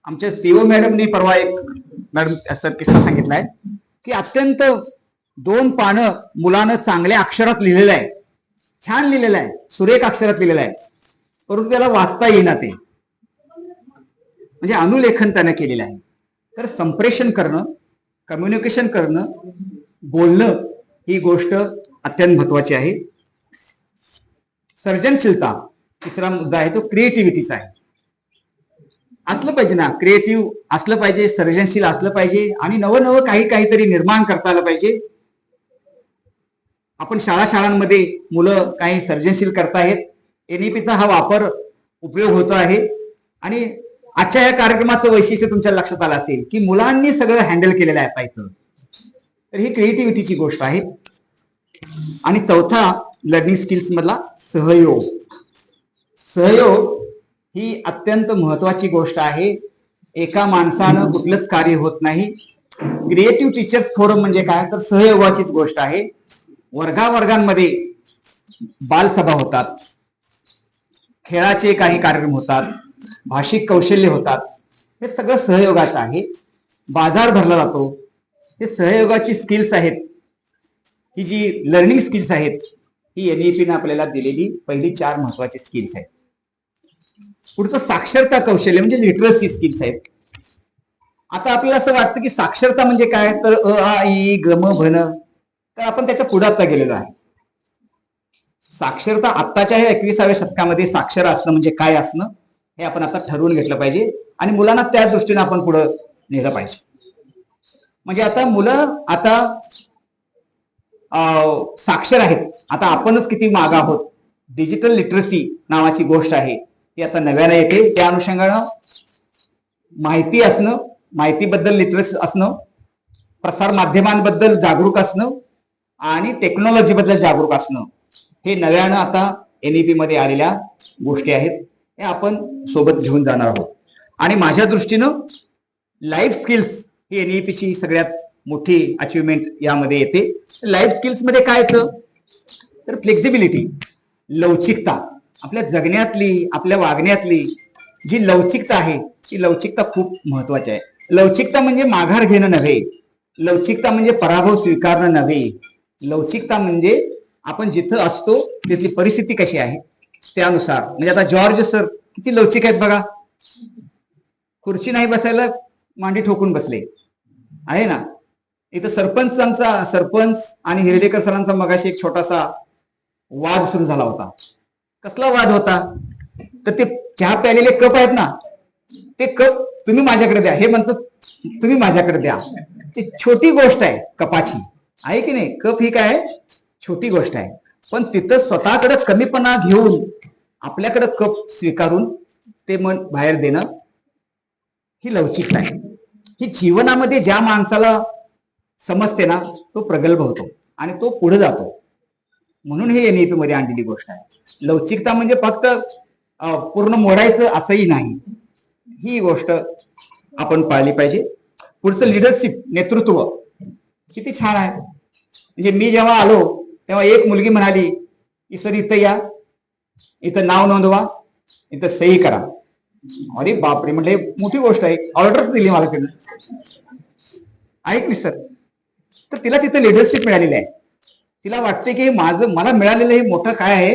आमच्या सीओ मॅडमने परवा एक असं किस्सा सांगितलाय की अत्यंत 2 पानं मुलानं चांगल्या अक्षरात लिहिलेलं आहे, छान लिहिलेलं आहे, सुरेख अक्षरात लिहिलेलं आहे, परंतु त्याला वाचता येईना ते, म्हणजे अनुलेखन त्यानं केलेलं आहे. तर संप्रेषण करणं, कम्युनिकेशन करणं, बोलणं ही गोष्ट अत्यंत महत्वाची आहे. सर्जनशीलता तिसरा मुद्दा आहे, तो क्रिएटिव्हिटीचा आहे. असलं पाहिजे ना, क्रिएटिव्ह असलं पाहिजे, सर्जनशील असलं पाहिजे आणि नवं काहीतरी निर्माण करता आलं पाहिजे. आपण शाळांमध्ये मुलं काही सर्जनशील करतायत, एनईपीचा हा उपयोग होतो आहे. आणि आजच्या या कार्यक्रमाचं वैशिष्ट्य तुमच्या लक्षात आलं असेल की मुलांनी सगळं हँडल केलेलं आहे आता इथं. तर ही क्रिएटिव्हिटीची गोष्ट आहे. आणि चौथा लर्निंग स्किल्स मधला सहयोग ही अत्यंत महत्वाची गोष्ट आहे. एका माणसानं कुठलंच कार्य होत नाही. क्रिएटिव्ह टीचर्स फोरम म्हणजे काय, तर सहयोगाचीच गोष्ट आहे. वर्गांमध्ये बालसभा होतात, खेळाचे काही कार्यक्रम होतात, भाषिक कौशल्य होतात, हे सगळं सहयोगाचं आहे. बाजार भरला जातो, हे सहयोगाची स्किल्स आहेत. ही जी लर्निंग स्किल्स आहेत ही एनईपीने आपल्याला दिलेली पहिली 4 महत्वाची स्किल्स आहेत. पुढचं साक्षरता कौशल्य म्हणजे लिटरसी स्किल्स आहेत. आता आपल्याला असं वाटतं की साक्षरता म्हणजे काय, तर अ आ इ ग म भन, तर आपण त्याच्या पुढे आता गेलेलो आहे. साक्षरता आत्ताच्या या 21व्या शतकामध्ये साक्षर असणं म्हणजे काय असणं हे आपण आता ठरवून घेतलं पाहिजे आणि मुलांना त्या दृष्टीने आपण पुढे नेलं पाहिजे. म्हणजे आता मुलं साक्षर आहेत. आता आपणच किती मागे आहोत. डिजिटल लिटरसी नावाची गोष्ट आहे ती आता नव्याने येते. त्या अनुषंगानं माहिती असणं, माहितीबद्दल लिटरसी असणं, प्रसार माध्यमांबद्दल जागरूक असणं आणि टेक्नॉलॉजी बद्दल जागरूक असणं हे नव्यानं आता एनईपी मध्ये आलेल्या गोष्टी आहेत. हे आपण सोबत घेऊन जाणार आहोत. आणि माझ्या दृष्टीनं लाईफ स्किल्स ही एनईपीची सगळ्यात मोठी अचिव्हमेंट यामध्ये येते. लाईफ स्किल्स मध्ये काय येतं, तर फ्लेक्झिबिलिटी, लवचिकता. आपल्या जगण्यातली, आपल्या वागण्यातली जी लवचिकता आहे ती लवचिकता खूप महत्वाची आहे. लवचिकता म्हणजे माघार घेणं नव्हे, लवचिकता म्हणजे पराभव स्वीकारणं नव्हे. लवचिकता म्हणजे आपण जिथं असतो तिथली परिस्थिती कशी आहे त्यानुसार. म्हणजे आता जॉर्ज सर किती लवचिक आहेत बघा, खुर्ची नाही बसायला मांडी ठोकून बसले आहे ना. इथं सरपंच आणि हिरडेकर सरांचा मगाशी एक छोटासा वाद सुरू झाला होता. कसला वाद होता, तर ते चहा प्यालेले कप आहेत ना, ते कप तुम्ही माझ्याकडे द्या, हे म्हणतो तुम्ही माझ्याकडे द्या. ती छोटी गोष्ट आहे कपाची, आहे की नाही. कप ही काय छोटी गोष्ट आहे, पण तिथं स्वतःकडे कमीपणा घेऊन आपल्याकडे कप स्वीकारून ते मन बाहेर देणं ही लवचिकता आहे. ही जीवनामध्ये ज्या माणसाला समजते ना तो प्रगल्भ होतो आणि तो पुढे जातो. म्हणून हे एनईपी मध्ये आणलेली गोष्ट आहे. लवचिकता म्हणजे फक्त पूर्ण मोडायचं असंही नाही. ही गोष्ट आपण पाळली पाहिजे. पुढचं लिडरशिप, नेतृत्व किती छान आहे. म्हणजे मी जेव्हा आलो तेव्हा एक मुलगी म्हणाली की सर इथं या, इथं नाव नोंदवा, इथं सही करा. अरे बापरे, म्हणजे मोठी गोष्ट आहे. ऑर्डर्स दिली मला तिने, ऐकली सर. तर तिला तिथं लिडरशिप मिळालेली आहे. तिला वाटते की मला मिळालेलं हे मोठं काय आहे,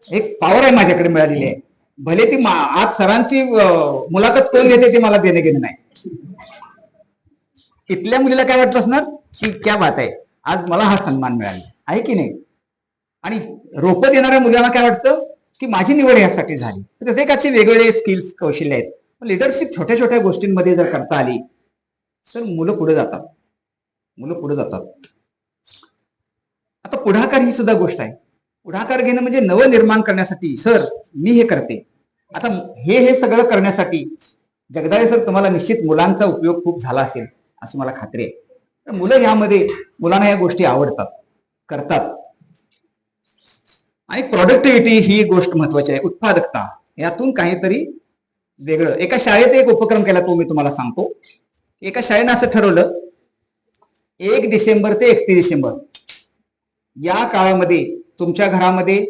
एक पॉवर आहे माझ्याकडे मिळालेली आहे. भले ती आज सरांची मुलाखत कोण घेते ते मला देणे घेणे नाही. इथल्या मुलीला काय वाटत असणार की क्या बात आहे, आज मला हा सन्मान मिळाला आहे की नाही. आणि रोपं देणाऱ्या मुलांना काय वाटतं की माझी निवड यासाठी झाली. प्रत्येकाचे वेगवेगळे स्किल्स, कौशल्य आहेत. लिडरशिप छोट्या छोट्या गोष्टींमध्ये जर करता आली तर मुलं पुढे जातात. आता पुढाकार ही सुद्धा गोष्ट आहे. पुढाकार घेणं म्हणजे नवनिर्माण करण्यासाठी. सर मी हे करते. आता हे सगळं करण्यासाठी जगदाळे सर, तुम्हाला निश्चित मुलांचा उपयोग खूप झाला असेल अशी मला खात्री आहे. तर मुलांना या गोष्टी आवडतात, करतात. आणि प्रोडक्टिव्हिटी ही गोष्ट महत्वाची आहे. उत्पादकता, यातून काहीतरी वेगळं. एका शाळेत एक उपक्रम केला तो मी तुम्हाला सांगतो. एका शाळेनं असं ठरवलं 1 डिसेंबर ते 31 डिसेंबर या काळामध्ये तुमच्या घरामध्ये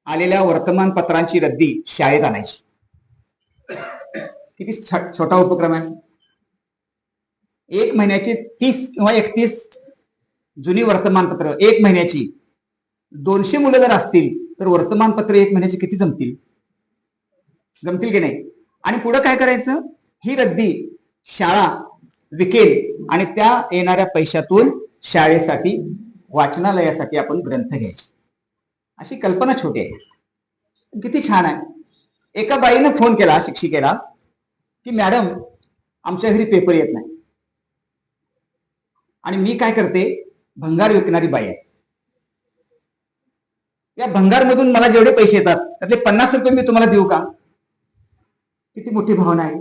आलेल्या वर्तमानपत्रांची रद्दी शाळेत आणायची. किती छोटा उपक्रम आहे. 1 महिन्याची 30 किंवा 31 जुनी वर्तमानपत्र 1 महिन्याची. 200 मुलं जर असतील तर वर्तमानपत्र 1 महिन्याची किती जमतील की नाही. आणि पुढे काय करायचं, ही रद्दी शाळा विकेल आणि त्या येणाऱ्या पैशातून शाळेसाठी, वाचनालयासाठी आपण ग्रंथ घ्यायचे. अशी कल्पना छोटी आहे, किती छान आहे. एका बाईनं फोन केला शिक्षिकेला की मॅडम आमच्या घरी पेपर येत नाही आणि मी काय करते, भंगार विकणारी बाई आहे. या भंगारमधून मला जेवढे पैसे येतात त्यातले 50 रुपये मी तुम्हाला देऊ का. किती मोठी भावना आहे.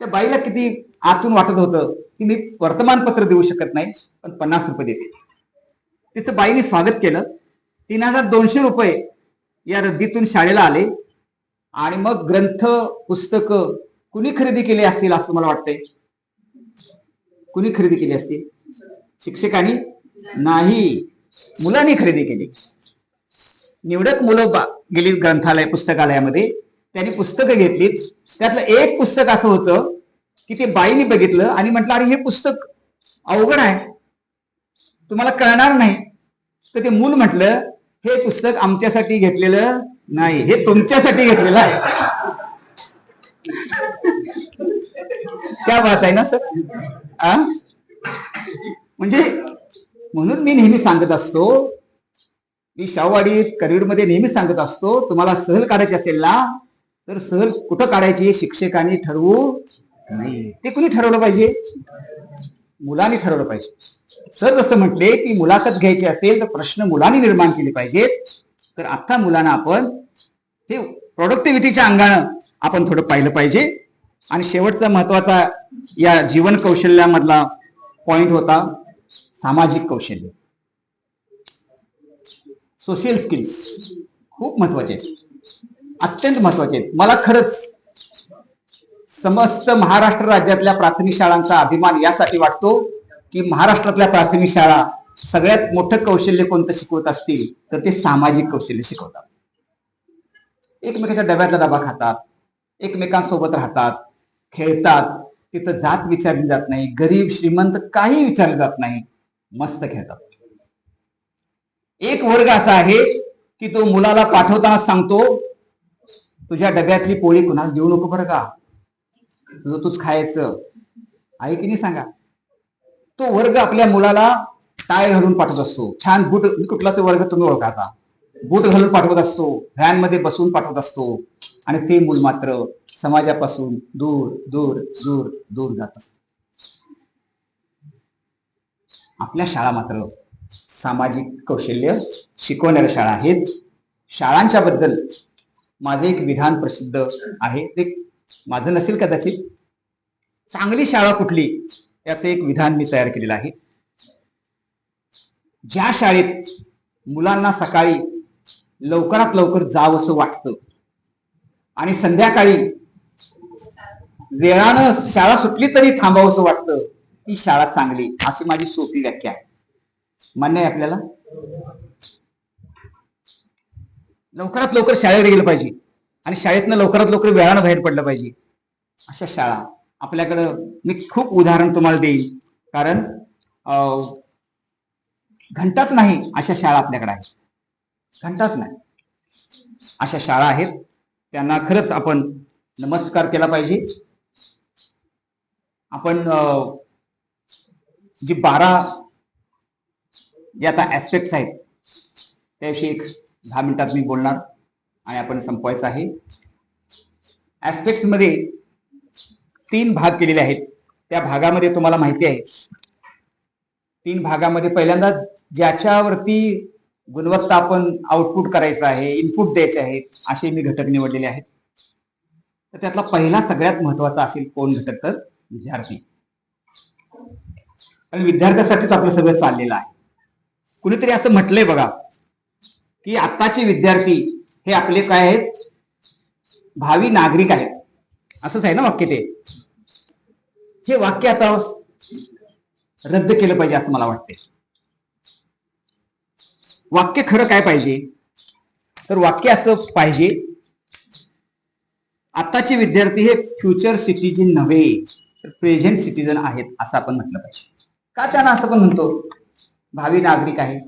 त्या बाईला किती आतून वाटत होतं की मी वर्तमानपत्र देऊ शकत नाही पण 50 रुपये देते. तिचं बाईने स्वागत केलं. 3200 रुपये या रद्दीतून शाळेला आले. आणि मग ग्रंथ, पुस्तकं कुणी खरेदी केली असतील असं मला वाटतंय. कुणी खरेदी केली असतील? शिक्षकांनी नाही, मुलांनी खरेदी केली. निवडक मुलं गेली ग्रंथालय, पुस्तकालयामध्ये. त्यांनी पुस्तकं घेतलीत. त्यातलं एक पुस्तक असं होतं की ते बाईने बघितलं आणि म्हटलं अरे हे पुस्तक अवघड आहे, तुम्हाला कळणार नाही. तर ते मूल म्हटलं हे पुस्तक आमच्यासाठी घेतलेलं नाही, हे तुमच्यासाठी घेतलेलं आहे. क्या बात आहे ना सर. म्हणजे म्हणून मी नेहमी सांगत असतो, मी शाहूवाडी करिअरमध्ये नेहमी सांगत असतो, तुम्हाला सहल काढायची असेल ना तर सहल कुठं काढायची शिक्षकांनी ठरवू नाही. ते कुणी ठरवलं पाहिजे? मुलांनी ठरवलं पाहिजे. सर जसं म्हटले की मुलाखत घ्यायची असेल तर प्रश्न मुलांनी निर्माण केले पाहिजेत. तर आता मुलांना आपण हे प्रोडक्टिव्हिटीच्या अंगानं आपण थोडं पाहिलं पाहिजे. आणि शेवटचा महत्वाचा या जीवन कौशल्यामधला पॉइंट होता सामाजिक कौशल्य. सोशल स्किल्स खूप महत्वाचे आहेत, अत्यंत महत्वाचे आहेत. मला खरंच समस्त महाराष्ट्र राज्यातल्या प्राथमिक शाळांचा अभिमान यासाठी वाटतो की महाराष्ट्रातल्या प्राथमिक शाळा सगळ्यात मोठं कौशल्य कोणतं शिकवत असतील तर ते सामाजिक कौशल्य शिकवतात. एकमेकाच्या डब्यातला डबा खातात, एकमेकांसोबत राहतात, खेळतात. तिथं जात विचारली जात नाही, गरीब श्रीमंत काही विचारले जात नाही, मस्त खेळतात. एक वर्ग असा आहे की तो मुलाला पाठवताना सांगतो तुझ्या डब्यातली पोळी कुणाला देऊ नको बरं का, तुझं तूच खायचं. आहे की नाही सांगा. तो वर्ग आपल्या मुलाला टाय घालून पाठवत असतो, छान बूट. कुठला तो वर्ग तुम्ही ओळखा, बूट घालून पाठवत असतो, व्हॅन मध्ये बसून पाठवत असतो. आणि ते मूल मात्र समाजापासून दूर दूर दूर दूर जात असत. आपल्या शाळा मात्र सामाजिक कौशल्य शिकवणाऱ्या शाळा आहेत. शाळांच्या बद्दल माझं एक विधान प्रसिद्ध आहे, ते माझं नसेल कदाचित. चांगली शाळा कुठली याचं एक विधान मी तयार केलेलं आहे. ज्या शाळेत मुलांना सकाळी लवकरात लवकर जावंसं वाटतं आणि संध्याकाळी वेळानं शाळा सुटली तरी थांबावंसं वाटतं, ही शाळा चांगली, अशी माझी सोपी व्याख्या आहे. मान्य आहे आपल्याला? लवकरात लवकर शाळेवर गेलं पाहिजे आणि शाळेतनं लवकरात लवकर वेळानं बाहेर पडलं पाहिजे, अशा शाळा आपल्याकडं मी खूप उदाहरण तुम्हाला देईन. कारण घंटाच नाही अशा शाळा आपल्याकडे आहेत, घंटाच नाही अशा शाळा आहेत. त्यांना खरंच आपण नमस्कार केला पाहिजे. आपण जी 12 आता ऍस्पेक्ट्स आहेत त्याविषयी 10 मिनिटात मी बोलणार आणि आपण संपवायचं आहे. ऍस्पेक्ट्स मध्ये 3 भाग केलेले आहेत. त्या भागामध्ये तुम्हाला माहिती आहे, 3 भागामध्ये पहिल्यांदा ज्याच्यावरती गुणवत्ता आपण आउटपुट करायचं आहे, इनपुट द्यायचे आहेत, असे मी घटक निवडलेले आहेत. तर त्यातला पहिला सगळ्यात महत्वाचा असेल कोण घटक, तर विद्यार्थी. आणि विद्यार्थ्यासाठीच आपलं सगळं चाललेलं आहे. कुणीतरी असं म्हटलंय बघा की आत्ताचे विद्यार्थी हे आपले काय आहेत, भावी नागरिक आहेत. असंच आहे ना वाक्य ते. हे वाक्य आता रद्द केलं पाहिजे असं मला वाटते. वाक्य खरं काय पाहिजे, तर वाक्य असं पाहिजे, आत्ताचे विद्यार्थी हे फ्युचर सिटीजन नव्हे तर प्रेझेंट सिटीजन आहेत, असं आपण म्हटलं पाहिजे. का त्यांना असं पण म्हणतो, भावी नागरिक आहे.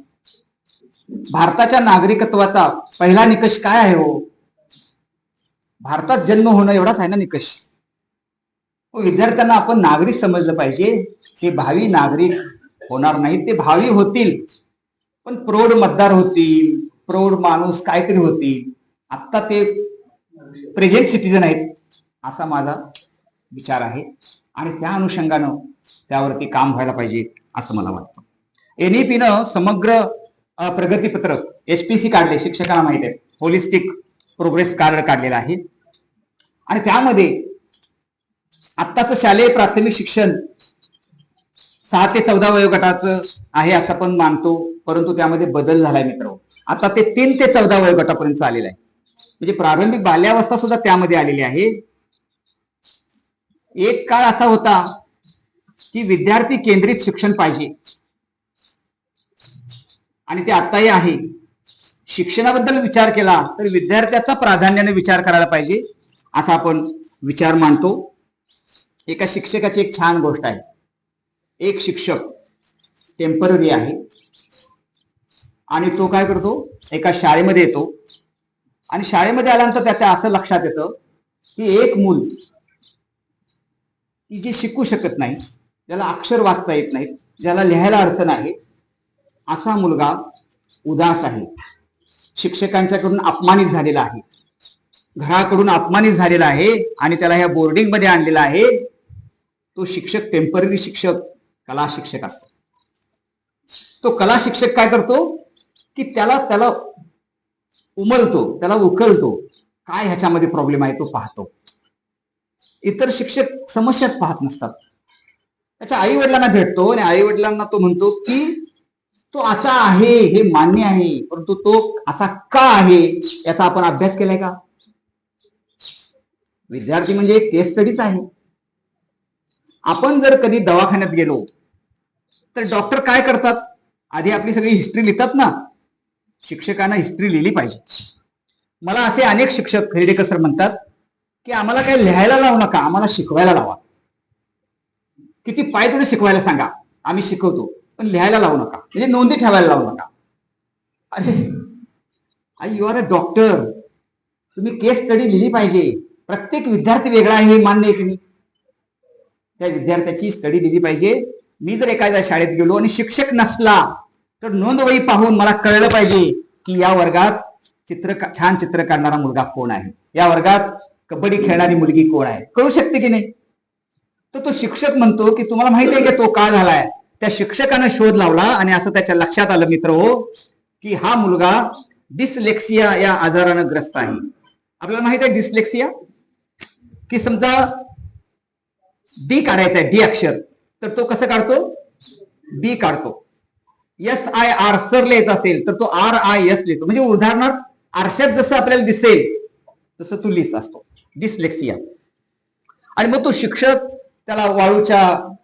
भारताच्या नागरिकत्वाचा पहिला निकष काय आहे हो? भारतात जन्म होणं एवढाच आहे ना निकष. विद्यार्थ्यांना आपण नागरिक समजलं पाहिजे. हे भावी नागरिक होणार नाहीत, ते भावी होतील, पण प्रौढ मतदार होतील, प्रौढ माणूस काहीतरी होतील. आत्ता ते प्रेझेंट सिटीजन आहेत, असा माझा विचार आहे. आणि त्या अनुषंगानं त्यावरती काम व्हायला पाहिजे असं मला वाटतं. एनईपीनं समग्र प्रगतीपत्रक HPC काढले, शिक्षकांना माहिती आहे, होलिस्टिक प्रोग्रेस कार्ड काढलेलं आहे. आणि त्यामध्ये आत्ताचं शालेय प्राथमिक शिक्षण 6 ते 14 वयोगटाचं आहे असं आपण मानतो, परंतु त्यामध्ये बदल झालाय मित्र. आता ते 3 ते 14 वयोगटापर्यंत आलेलं आहे. म्हणजे प्रारंभिक बाल्यावस्था सुद्धा त्यामध्ये आलेली आहे. एक काळ असा होता की विद्यार्थी केंद्रित शिक्षण पाहिजे आणि ते आताही आहे. शिक्षणाबद्दल विचार केला तर विद्यार्थ्याचा प्राधान्याने विचार करायला पाहिजे असा आपण विचार मांडतो. एका शिक्षकाची एक छान गोष्ट आहे. एक शिक्षक टेम्पररी आहे आणि तो काय करतो, एका शाळेमध्ये येतो आणि शाळेमध्ये आल्यानंतर त्याच्या असं लक्षात येतं की एक मूल की जे शिकू शकत नाही, ज्याला अक्षर वाचता येत नाहीत, ज्याला लिहायला अडचण आहे, असा मुलगा उदास आहे, शिक्षकांच्याकडून अपमानित झालेला आहे, घराकडून अपमानित झालेला आहे आणि त्याला ह्या बोर्डिंग मध्ये आणलेला आहे. तो शिक्षक टेम्पररी शिक्षक कला शिक्षक असतो. तो कला शिक्षक काय करतो की त्याला उमलतो, त्याला उकलतो, काय ह्याच्यामध्ये प्रॉब्लेम आहे तो पाहतो. इतर शिक्षक समस्याच पाहत नसतात. त्याच्या आई वडिलांना भेटतो आणि आई वडिलांना तो म्हणतो की तो असा आहे हे मान्य आहे, परंतु तो असा का आहे याचा आपण अभ्यास केलाय का? विद्यार्थी म्हणजे एक केस स्टडीच आहे. आपण जर कधी दवाखान्यात गेलो तर डॉक्टर काय करतात, आधी आपली सगळी हिस्ट्री लिहितात ना. शिक्षकांना हिस्ट्री लिहिली पाहिजे. मला असे अनेक शिक्षक खर्डेकर सर म्हणतात की आम्हाला काही लिहायला लावू नका, आम्हाला शिकवायला लावा. किती पाय तुम्ही शिकवायला सांगा, आम्ही शिकवतो, पण लिहायला लावू नका, म्हणजे नोंदी ठेवायला लावू नका. अरे यू आर अ डॉक्टर, तुम्ही केस स्टडी लिहिली पाहिजे. प्रत्येक विद्यार्थी वेगळा आहे हे मान्य आहे की नाही? त्या विद्यार्थ्याची स्टडी लिहिली पाहिजे. मी जर एखाद्या शाळेत गेलो आणि शिक्षक नसला तर नोंदवही पाहून मला कळलं पाहिजे की या वर्गात छान चित्र काढणारा मुलगा कोण आहे, या वर्गात कबड्डी खेळणारी मुलगी कोण आहे, कळू शकते की नाही? तर तो शिक्षक म्हणतो की तुम्हाला माहिती आहे की तो का झालाय. त्या शिक्षकानं शोध लावला आणि असं त्याच्या लक्षात आलं मित्र हो की हा मुलगा डिसलेक्सिया या आजारानं ग्रस्त आहे. आपल्याला माहित आहे डिसलेक्सिया, की समजा डी काढायचा आहे, डी अक्षर, तर तो कसं काढतो, बी काढतो. SIR सर लिहायचं असेल तर तो RIS लिहितो. म्हणजे उदाहरणार्थ आरशात जसं आपल्याला दिसेल तसं तू लिहित असतो, डिसलेक्सिया. आणि मग तो शिक्षक त्याला वाळूच्या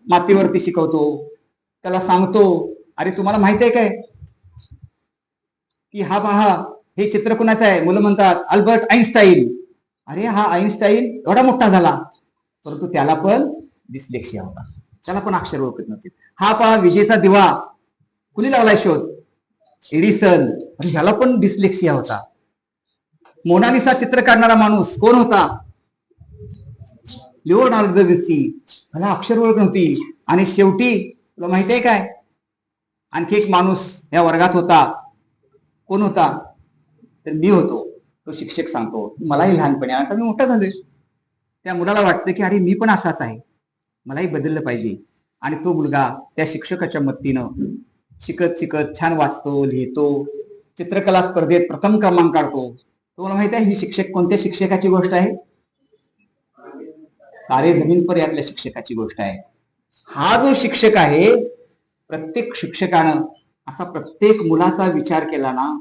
मातीवरती शिकवतो, त्याला सांगतो, अरे तुम्हाला माहित आहे काय की हा पहा हे चित्र कुणाचं आहे? मुलं म्हणतात अल्बर्ट आईन्स्टाईन. अरे हा आईन्स्टाईन एवढा मोठा झाला, परंतु त्याला पण डिसलेक्सिया होता, त्याला पण अक्षर ओळखत नव्हते. हा पहा विजेचा दिवा कुणी लावलाय शोध? एडिसन. ह्याला पण डिसलेक्सिया होता. मोनालिसा चित्र काढणारा माणूस कोण होता? Leonardo da Vinci. ह्याला अक्षर ओळख नव्हती. आणि शेवटी तुला माहिती आहे काय, आणखी एक माणूस या वर्गात होता. कोण होता? तर मी होतो. तो शिक्षक सांगतो, मलाही लहानपणी, आता मी मोठा झालोय, त्या मुलाला वाटतं की अरे मी पण असाच आहे, मलाही बदललं पाहिजे. आणि तो मुलगा त्या शिक्षकाच्या मदतीनं शिकत शिकत छान वाचतो, लिहितो, चित्रकला स्पर्धेत प्रथम क्रमांक काढतो. तुम्हाला माहित आहे ही शिक्षक कोणत्या शिक्षकाची गोष्ट आहे? तारे जमीन पर यातल्या शिक्षकाची गोष्ट आहे. हा जो शिक्षक आहे, प्रत्येक शिक्षकानं असा प्रत्येक मुलाचा विचार केला ना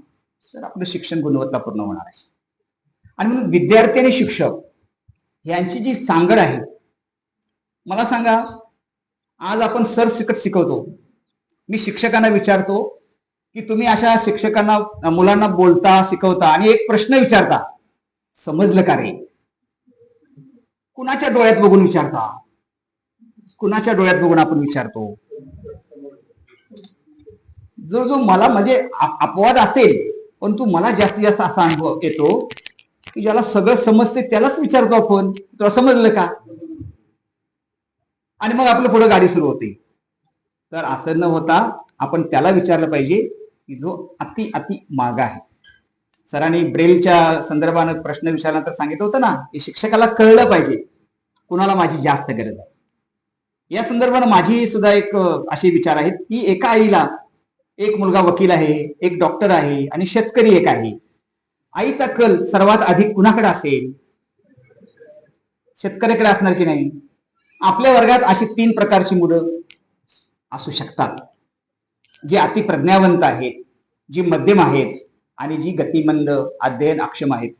तर आपलं शिक्षण गुणवत्तापूर्ण होणार आहे. आणि म्हणून विद्यार्थी आणि शिक्षक यांची जी सांगड आहे, मला सांगा, आज आपण सरसकट शिकवतो. मी शिक्षकांना विचारतो की तुम्ही अशा शिक्षकांना मुलांना बोलता शिकवता आणि एक प्रश्न विचारता, समजलं का रे? कुणाच्या डोळ्यात बघून विचारता? कुणाच्या डोळ्यात बघून आपण विचारतो? जो जो मला म्हणजे अपवाद असेल, परंतु मला जास्तीत जास्त असा अनुभव येतो की ज्याला सगळं समजते त्यालाच विचारतो आपण, तुला समजलं का? आणि मग आपलं पुढे गाडी सुरू होते. तर असं न होता आपण त्याला विचारलं पाहिजे की जो अति अति माग आहे. सरांनी ब्रेलच्या संदर्भानं प्रश्न विचारल्यानंतर सांगितलं होतं ना की शिक्षकाला कळलं पाहिजे कुणाला माझी जास्त गरज आहे. या संदर्भानं माझी सुद्धा एक असे विचार आहेत की एका आईला एक मुलगा वकील आहे, एक डॉक्टर आहे आणि शेतकरी एक आहे. आईचा कल सर्वात अधिक कुणाकडे असेल? शेतकऱ्याकडे असणार की नाही? आपल्या वर्गात अशी 3 प्रकारची मुलं असू शकतात, जी अति प्रज्ञावंत आहेत, जी मध्यम आहेत आणि जी गतिमंद अध्ययन अक्षम आहेत.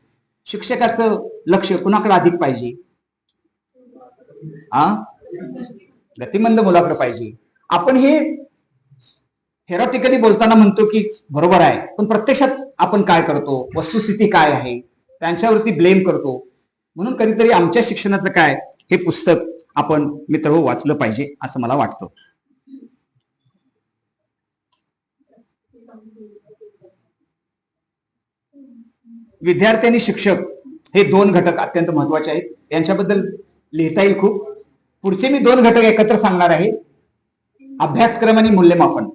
शिक्षकाचं लक्ष कुणाकडे अधिक पाहिजे? गतिमंद मुलाकडे पाहिजे. आपण हे थेरॉटिकली बोलताना म्हणतो की बरोबर आहे, पण प्रत्यक्षात आपण काय करतो, वस्तुस्थिती काय आहे त्यांच्यावरती ब्लेम करतो. म्हणून कधीतरी आमच्या शिक्षणाचं काय हे पुस्तक आपण मित्र वाचलं पाहिजे असं मला वाटतं. विद्यार्थी आणि शिक्षक हे 2 घटक अत्यंत महत्वाचे आहेत. यांच्याबद्दल लिहिता येईल खूप. पुढचे मी 2 घटक एकत्र सांगणार आहे. अभ्यासक्रम आणि मूल्यमापन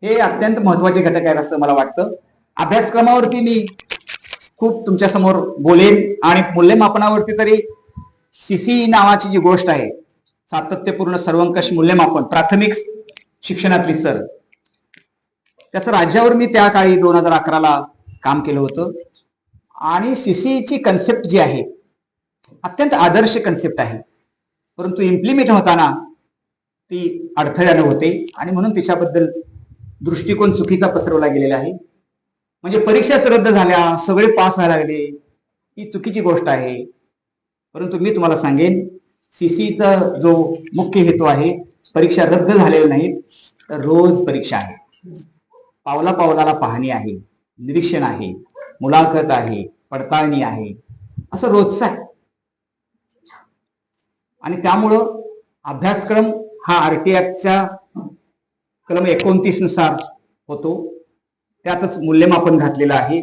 हे अत्यंत महत्वाचे घटक आहेत असं मला वाटतं. अभ्यासक्रमावरती मी खूप तुमच्या समोर बोलेन आणि मूल्यमापनावरती तरी सीसी नावाची जी गोष्ट आहे, सातत्यपूर्ण सर्वंकष मूल्यमापन, प्राथमिक शिक्षणातली सर, त्याचं राज्यावर मी त्या काळी 2011ला काम केलं होतं. आणि सीसीची कन्सेप्ट जी आहे अत्यंत आदर्श कन्सेप्ट आहे, परंतु इम्प्लिमेंट होताना ती अडथळ्यानं होते आणि म्हणून तिच्याबद्दल दृष्टिकोन चुकीचा पसरवला गेलेला आहे. म्हणजे परीक्षाच रद्द झाल्या, सगळे पास व्हायला लागले, ही चुकीची गोष्ट आहे. परंतु मी तुम्हाला सांगेन, सीसीचा जो मुख्य हेतू आहे, परीक्षा रद्द झालेल्या नाहीत, तर रोज परीक्षा आहे, पावला पावलाला पाहणी आहे, निरीक्षण आहे, मुलाखत आहे, पडताळणी आहे, असं रोजचं आहे. आणि त्यामुळं अभ्यासक्रम हा आरटीआयच्या कलम 29 नुसार होतो, त्यातच मूल्यमापन घातलेलं आहे.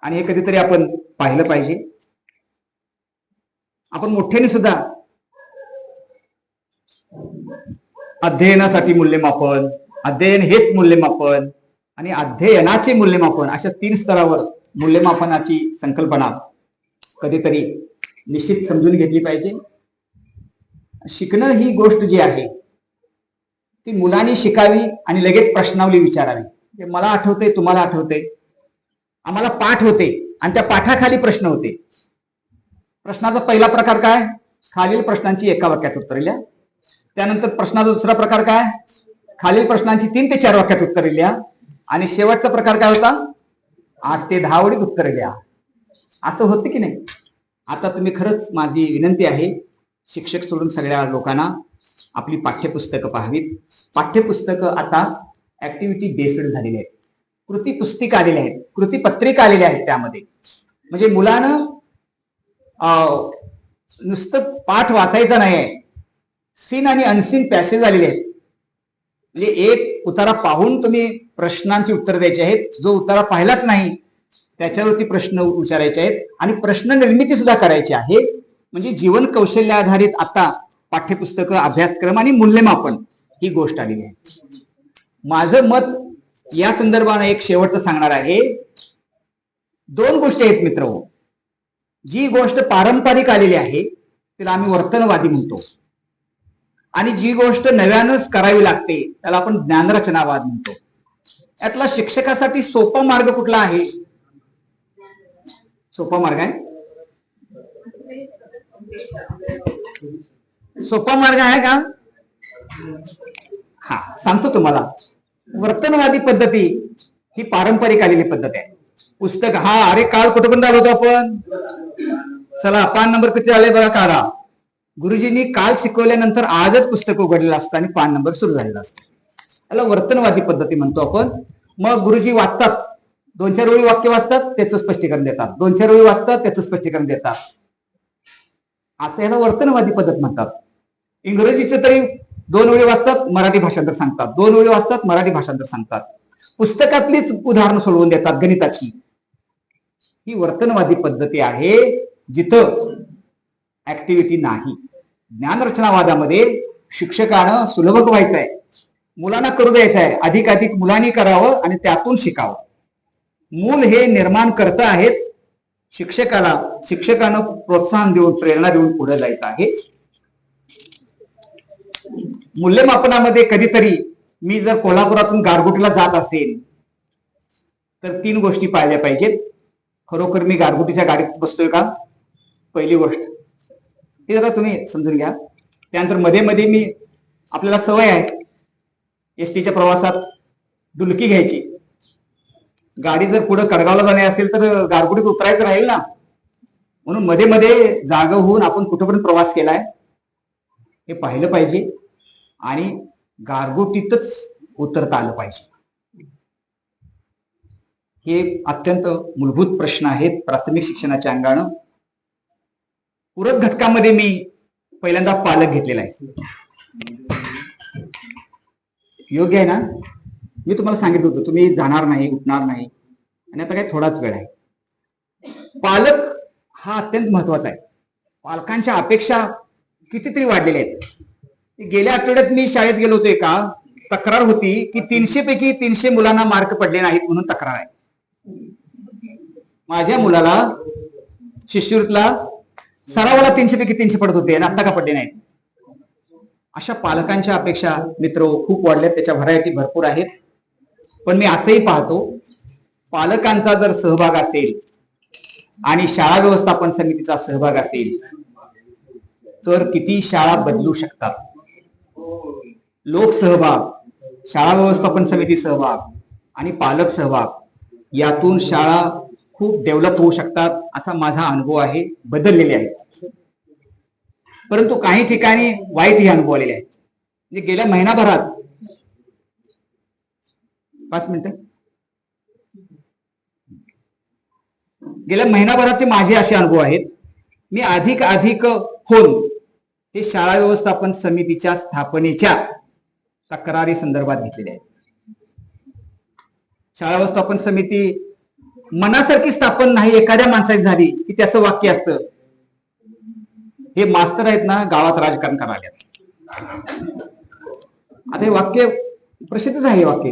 आणि हे कधीतरी आपण पाहिलं पाहिजे. आपण मोठ्याने सुद्धा अध्ययनासाठी मूल्यमापन, अध्ययन हेच मूल्यमापन आणि अध्ययनाचे मूल्यमापन अशा 3 स्तरावर मूल्यमापनाची संकल्पना कधीतरी निश्चित समजून घेतली पाहिजे. शिकणं ही गोष्ट जी आहे ती मुलांनी शिकावी आणि लगेच प्रश्नावली विचारावी. मला आठवते, तुम्हाला आठवते, आम्हाला पाठ होते आणि त्या पाठाखाली प्रश्न होते. प्रश्नाचा पहिला प्रकार काय? खालील प्रश्नांची एका वाक्यात उत्तरे लिहा. त्यानंतर प्रश्नाचा दुसरा प्रकार काय? खालील प्रश्नांची 3 ते 4 वाक्यात उत्तरे लिहा. आणि शेवटचा प्रकार काय होता? 8 ते 10 ओळीत उत्तर लिहा, असं होतं की नाही. आता तुम्ही खरंच, माझी विनंती आहे, शिक्षक सोडून सगळ्या लोकांना आपली पाठ्यपुस्तकं पाहावीत. पाठ्यपुस्तकं आता ऍक्टिव्हिटी बेस्ड झालेली आहेत. कृती पुस्तिका आलेल्या आहेत, कृती पत्रिका आलेल्या आहेत. त्यामध्ये म्हणजे मुलानं नुसतं पाठ वाचायचा नाही आहे, सीन आणि अनसीन पॅसेज आलेले आहेत. म्हणजे एक उतारा पाहून तुम्ही प्रश्नांची उत्तर द्यायची आहेत. जो उतारा पाहिलाच नाही त्याच्यावरती प्रश्न विचारायचे आहेत आणि प्रश्न निर्मिती सुद्धा करायची आहे. म्हणजे जीवन कौशल्य आधारित आता पाठ्यपुस्तकं, अभ्यासक्रम आणि मूल्यमापन ही गोष्ट आलेली आहे. माझं मत या संदर्भाने एक शेवटचं सांगणार आहे. 2 गोष्टी आहेत मित्र. जी गोष्ट पारंपरिक आलेली आहे तिला आम्ही वर्तनवादी म्हणतो, आणि जी गोष्ट नव्यानंच करावी लागते त्याला आपण ज्ञानरचनावाद म्हणतो. यातला शिक्षकासाठी सोपा मार्ग कुठला आहे? सोपा मार्ग आहे, सोपा मार्ग आहे का? हा, सांगतो तुम्हाला. वर्तनवादी पद्धती ही पारंपरिक आलेली पद्धत आहे. पुस्तक, हा अरे काल कुठपर्यंत आलो होतो आपण? चला, पान नंबर किती आले बघा, काढा. गुरुजींनी काल शिकवल्यानंतर आजच पुस्तक उघडलेलं असतं आणि पान नंबर सुरू झालेला असतं. याला वर्तनवादी पद्धती म्हणतो आपण. मग गुरुजी वाचतात, 2-4 ओळी वाक्य वाचतात, त्याचं स्पष्टीकरण देतात, 2-4 ओळी वाचतात, त्याचं स्पष्टीकरण देतात. असं याला वर्तनवादी पद्धत म्हणतात. इंग्रजीचं तरी 2 ओळी वाचतात, मराठी भाषांतर सांगतात, 2 ओळी वाचतात, मराठी भाषांतर सांगतात. पुस्तकातलीच उदाहरणं सोडवून देतात गणिताची. ही वर्तनवादी पद्धती आहे, जिथं ऍक्टिव्हिटी नाही. ज्ञानरचनावादामध्ये शिक्षकानं सुलभ व्हायचं आहे, मुलांना करू द्यायचं आहे, अधिकाधिक मुलांनी करावं आणि त्यातून शिकावं. मूल हे निर्माण करता आहेच, शिक्षकानं प्रोत्साहन देऊन, प्रेरणा देऊन पुढे जायचं आहे. मूल्यमापनामध्ये कधीतरी मी जर कोल्हापुरातून गारगोटीला जात असेल तर 3 गोष्टी पाहिल्या पाहिजेत. खरोखर मी गारगोटीच्या गाडीत बसतोय का? पहिली गोष्ट हे जरा तुम्ही समजून घ्या. त्यानंतर मध्ये मध्ये मी, आपल्याला सवय आहे एसटीच्या प्रवासात डुलकी घ्यायची. गाडी जर पुढे कडगावला जाणे असेल तर गारगोटीत उतरायचं राहील ना, म्हणून मध्ये मध्ये जागा होऊन आपण कुठेपर्यंत प्रवास केलाय हे पाहिलं पाहिजे आणि गारगोटीतच उतरता आलं पाहिजे. हे अत्यंत मूलभूत प्रश्न आहेत प्राथमिक शिक्षणाच्या अंगानं. पूरक घटकामध्ये मी पहिल्यांदा पालक घेतलेला आहे. योग्य आहे ना? मी तुम्हाला सांगितलं होतं तुम्ही जाणार नाही, उठणार नाही, आणि आता काय थोडाच वेळ आहे. पालक हा अत्यंत महत्वाचा आहे. पालकांच्या अपेक्षा कितीतरी वाढलेल्या आहेत. गेल्या आठवड्यात मी शाळेत गेलो होतो, का तक्रार होती की 300 पैकी 300 मुलांना मार्क पडले नाहीत म्हणून तक्रार आहे. माझ्या मुलाला शिष्यवृत्तीला सरावाला 300 पैकी 300 पडत होते आणि आता का पडले नाहीत? अशा पालकांच्या अपेक्षा मित्र खूप वाढल्यात, त्याच्या व्हरायटी भरपूर आहेत. पण मी असंही पाहतो, पालकांचा जर सहभाग असेल आणि शाळा व्यवस्थापन समितीचा सहभाग असेल तर किती शाळा बदलू शकतात. लोक सहभाग, शाळा व्यवस्थापन समिती सहभाग आणि पालक सहभाग यातून शाळा खूप डेव्हलप होऊ शकतात, असा माझा अनुभव आहे. बदललेले आहेत, परंतु काही ठिकाणी वाईटही अनुभव आलेले आहेत. म्हणजे गेल्या महिनाभरात 5 मिनिटं, गेल्या महिनाभराचे माझे असे अनुभव आहेत. मी अधिक होऊन हे शाळा व्यवस्थापन समितीच्या स्थापनेच्या तक्रारी संदर्भात घेतलेले आहेत. शाळा व्यवस्थापन समिती मनासारखी स्थापन नाही एखाद्या माणसाची झाली की त्याचं वाक्य असतं, हे मास्तर आहेत ना गावात राजकारण करायला. आता हे वाक्य प्रसिद्धच आहे. हे वाक्य,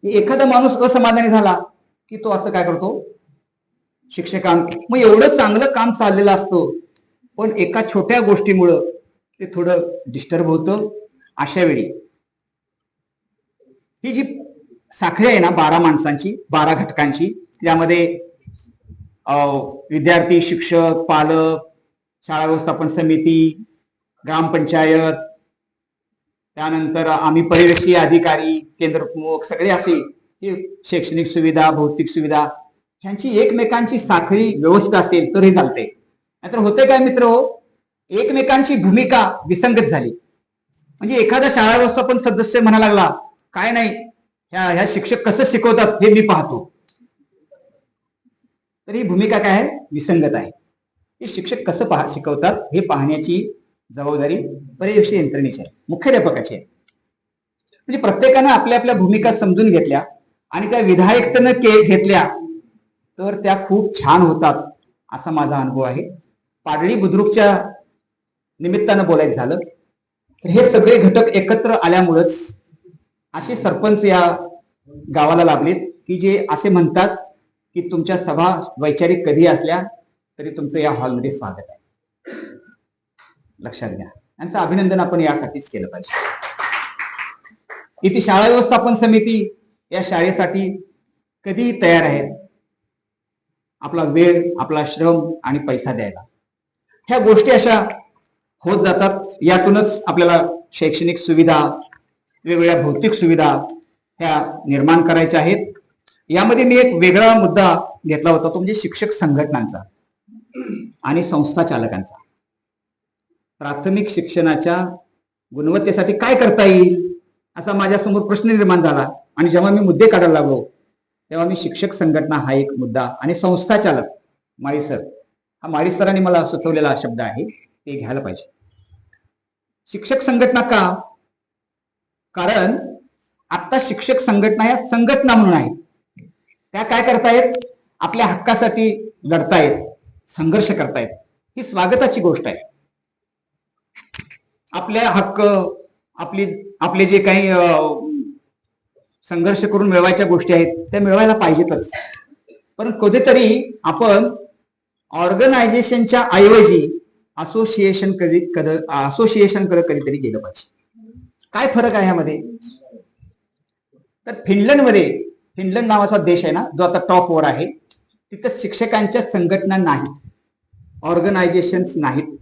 एखादा माणूस असमाधानी झाला की तो असं काय करतो, शिक्षकां, मग एवढं चांगलं काम चाललेलं असतं पण एका छोट्या गोष्टीमुळं ते थोडं डिस्टर्ब होतं. अशा वेळी ही जी साखळी आहे ना 12 माणसांची, 12 घटकांची, त्यामध्ये विद्यार्थी, शिक्षक, पालक, शाळा व्यवस्थापन समिती, ग्रामपंचायत, त्यानंतर आम्ही पर्यवेक्षीय अधिकारी, केंद्र प्रमुख, सगळे असे शैक्षणिक सुविधा, भौतिक सुविधा, ह्यांची एकमेकांची साखळी व्यवस्था असेल तर हे चालते. नाहीतर होते काय मित्र हो, एकमेकांची भूमिका विसंगत झाली. म्हणजे एखादा शाळा व्यवस्थापन सदस्य म्हणा लागला, काय नाही ह्या शिक्षक कसं शिकवतात हे मी पाहतो, तर ही भूमिका काय आहे, विसंगत आहे. हे शिक्षक कसं शिकवतात हे पाहण्याची जबाबदारी पर्यवेक्षक यंत्रणेची आहे, मुख्याध्यापकाची आहे. म्हणजे प्रत्येकानं आपल्या आपल्या भूमिका समजून घेतल्या आणि त्या विधायकतेनं घेतल्या तर त्या खूप छान होतात, असा माझा अनुभव आहे. पाडळी बुद्रुकच्या निमित्तानं बोलायचं झालं तर हे सगळे घटक एकत्र आल्यामुळेच असे सरपंच या गावाला लाभलेत की जे असे म्हणतात की तुमच्या सभा वैचारिक कधी असल्या तरी तुमचं या हॉलमध्ये स्वागत आहे. लक्षात घ्या, यांचं अभिनंदन आपण यासाठीच केलं पाहिजे. इथे शाळा व्यवस्थापन समिती या शाळेसाठी कधीही तयार आहे आपला वेळ, आपला श्रम आणि पैसा द्यायला. ह्या गोष्टी अशा होत जातात. यातूनच आपल्याला शैक्षणिक सुविधा, वेगवेगळ्या भौतिक सुविधा ह्या निर्माण करायच्या आहेत. यामध्ये मी एक वेगळा मुद्दा घेतला होता, तो म्हणजे शिक्षक संघटनांचा आणि संस्था चालकांचा. प्राथमिक शिक्षणाच्या गुणवत्तेसाठी काय करता येईल असा माझ्यासमोर प्रश्न निर्माण झाला आणि जेव्हा मी मुद्दे काढायला लागलो तेव्हा मी शिक्षक संघटना हा एक मुद्दा आणि संस्था चालक माळीसर, हा माळीसरांनी मला सुचवलेला शब्द आहे, ते घ्यायला पाहिजे. शिक्षक संघटना का? कारण आता शिक्षक संघटना या संघटना म्हणून आहेत. त्या काय करतायत, आपल्या हक्कासाठी लढतायत, संघर्ष करतायत. ही स्वागताची गोष्ट आहे. आपल्या हक्क, आपले जे काही संघर्ष करून मिळवायच्या गोष्टी आहेत त्या मिळवायला पाहिजेतच. पण कधीतरी आपण ऑर्गनायझेशनच्या ऐवजी असोसिएशनकडे कधीतरी गेलं पाहिजे. काय फरक आहे ह्यामध्ये? तर फिनलंड नावाचा देश आहे ना, जो आता टॉपवर आहे, तिथं शिक्षकांच्या संघटना नाहीत, ऑर्गनायझेशन्स नाहीत,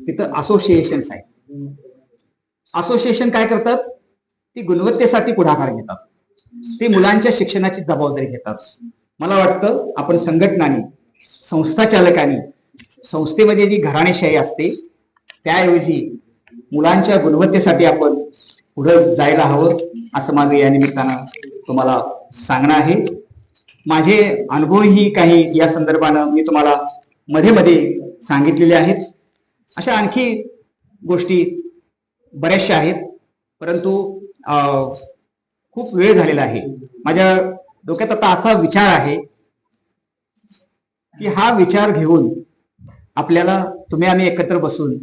तिथं असोसिएशन्स आहेत. असोसिएशन काय करतात, ती गुणवत्तेसाठी पुढाकार घेतात, ते मुलांच्या शिक्षणाची जबाबदारी घेतात. मला वाटतं आपण संघटनांनी, संस्था चालकांनी, संस्थेमध्ये जी घराणेशाही असते त्याऐवजी मुलांच्या गुणवत्तेसाठी आपण पुढे जायला हवं, असं माझं या निमित्तानं तुम्हाला सांगणं आहे. माझे अनुभवही काही या संदर्भानं मी तुम्हाला मध्ये मध्ये सांगितलेले आहेत. अशा आणखी गोष्टी बऱ्याचशा आहेत, परंतु खूप वेळ झालेला आहे. माझ्या डोक्यात आता असा विचार आहे की हा विचार घेऊन आपल्याला तुम्ही आम्ही एकत्र बसून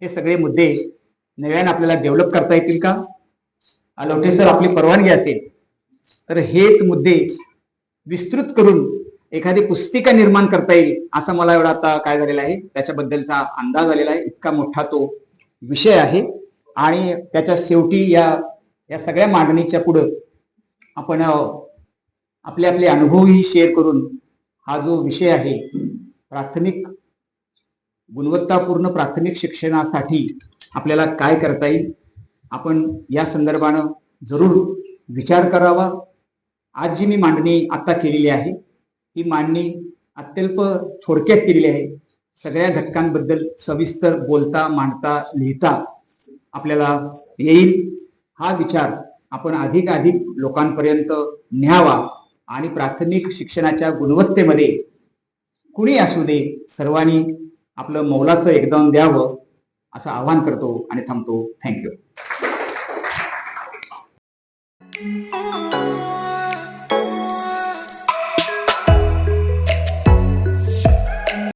हे सगळे मुद्दे नव्याने आपल्याला डेव्हलप करता येतील का? लवटे सर आपली परवानगी असेल तर हेच मुद्दे विस्तृत करून एखादी पुस्तिका निर्माण करता येईल, असं मला एवढा आता काय झालेला आहे त्याच्याबद्दलचा अंदाज आलेला आहे. इतका मोठा तो विषय आहे आणि त्याच्या शेवटी या सगळ्या मांडणीच्या पुढं आपण आपले आपले अनुभवही शेअर करून हा जो विषय आहे, गुणवत्तापूर्ण प्राथमिक शिक्षणासाठी आपल्याला काय करता येईल, आपण या संदर्भानं जरूर विचार करावा. आज जी मी मांडणी आता केलेली आहे ही मांडणी अत्यल्प थोडक्यात केलेली आहे. सगळ्या घटकांबद्दल सविस्तर बोलता, मांडता, लिहिता आपल्याला येईल. हा विचार आपण अधिकाधिक लोकांपर्यंत न्यावा आणि प्राथमिक शिक्षणाच्या गुणवत्तेमध्ये कुणी असू दे सर्वांनी आपलं मौलाचं योगदान द्यावं असं आवाहन करतो आणि थांबतो. थँक्यू.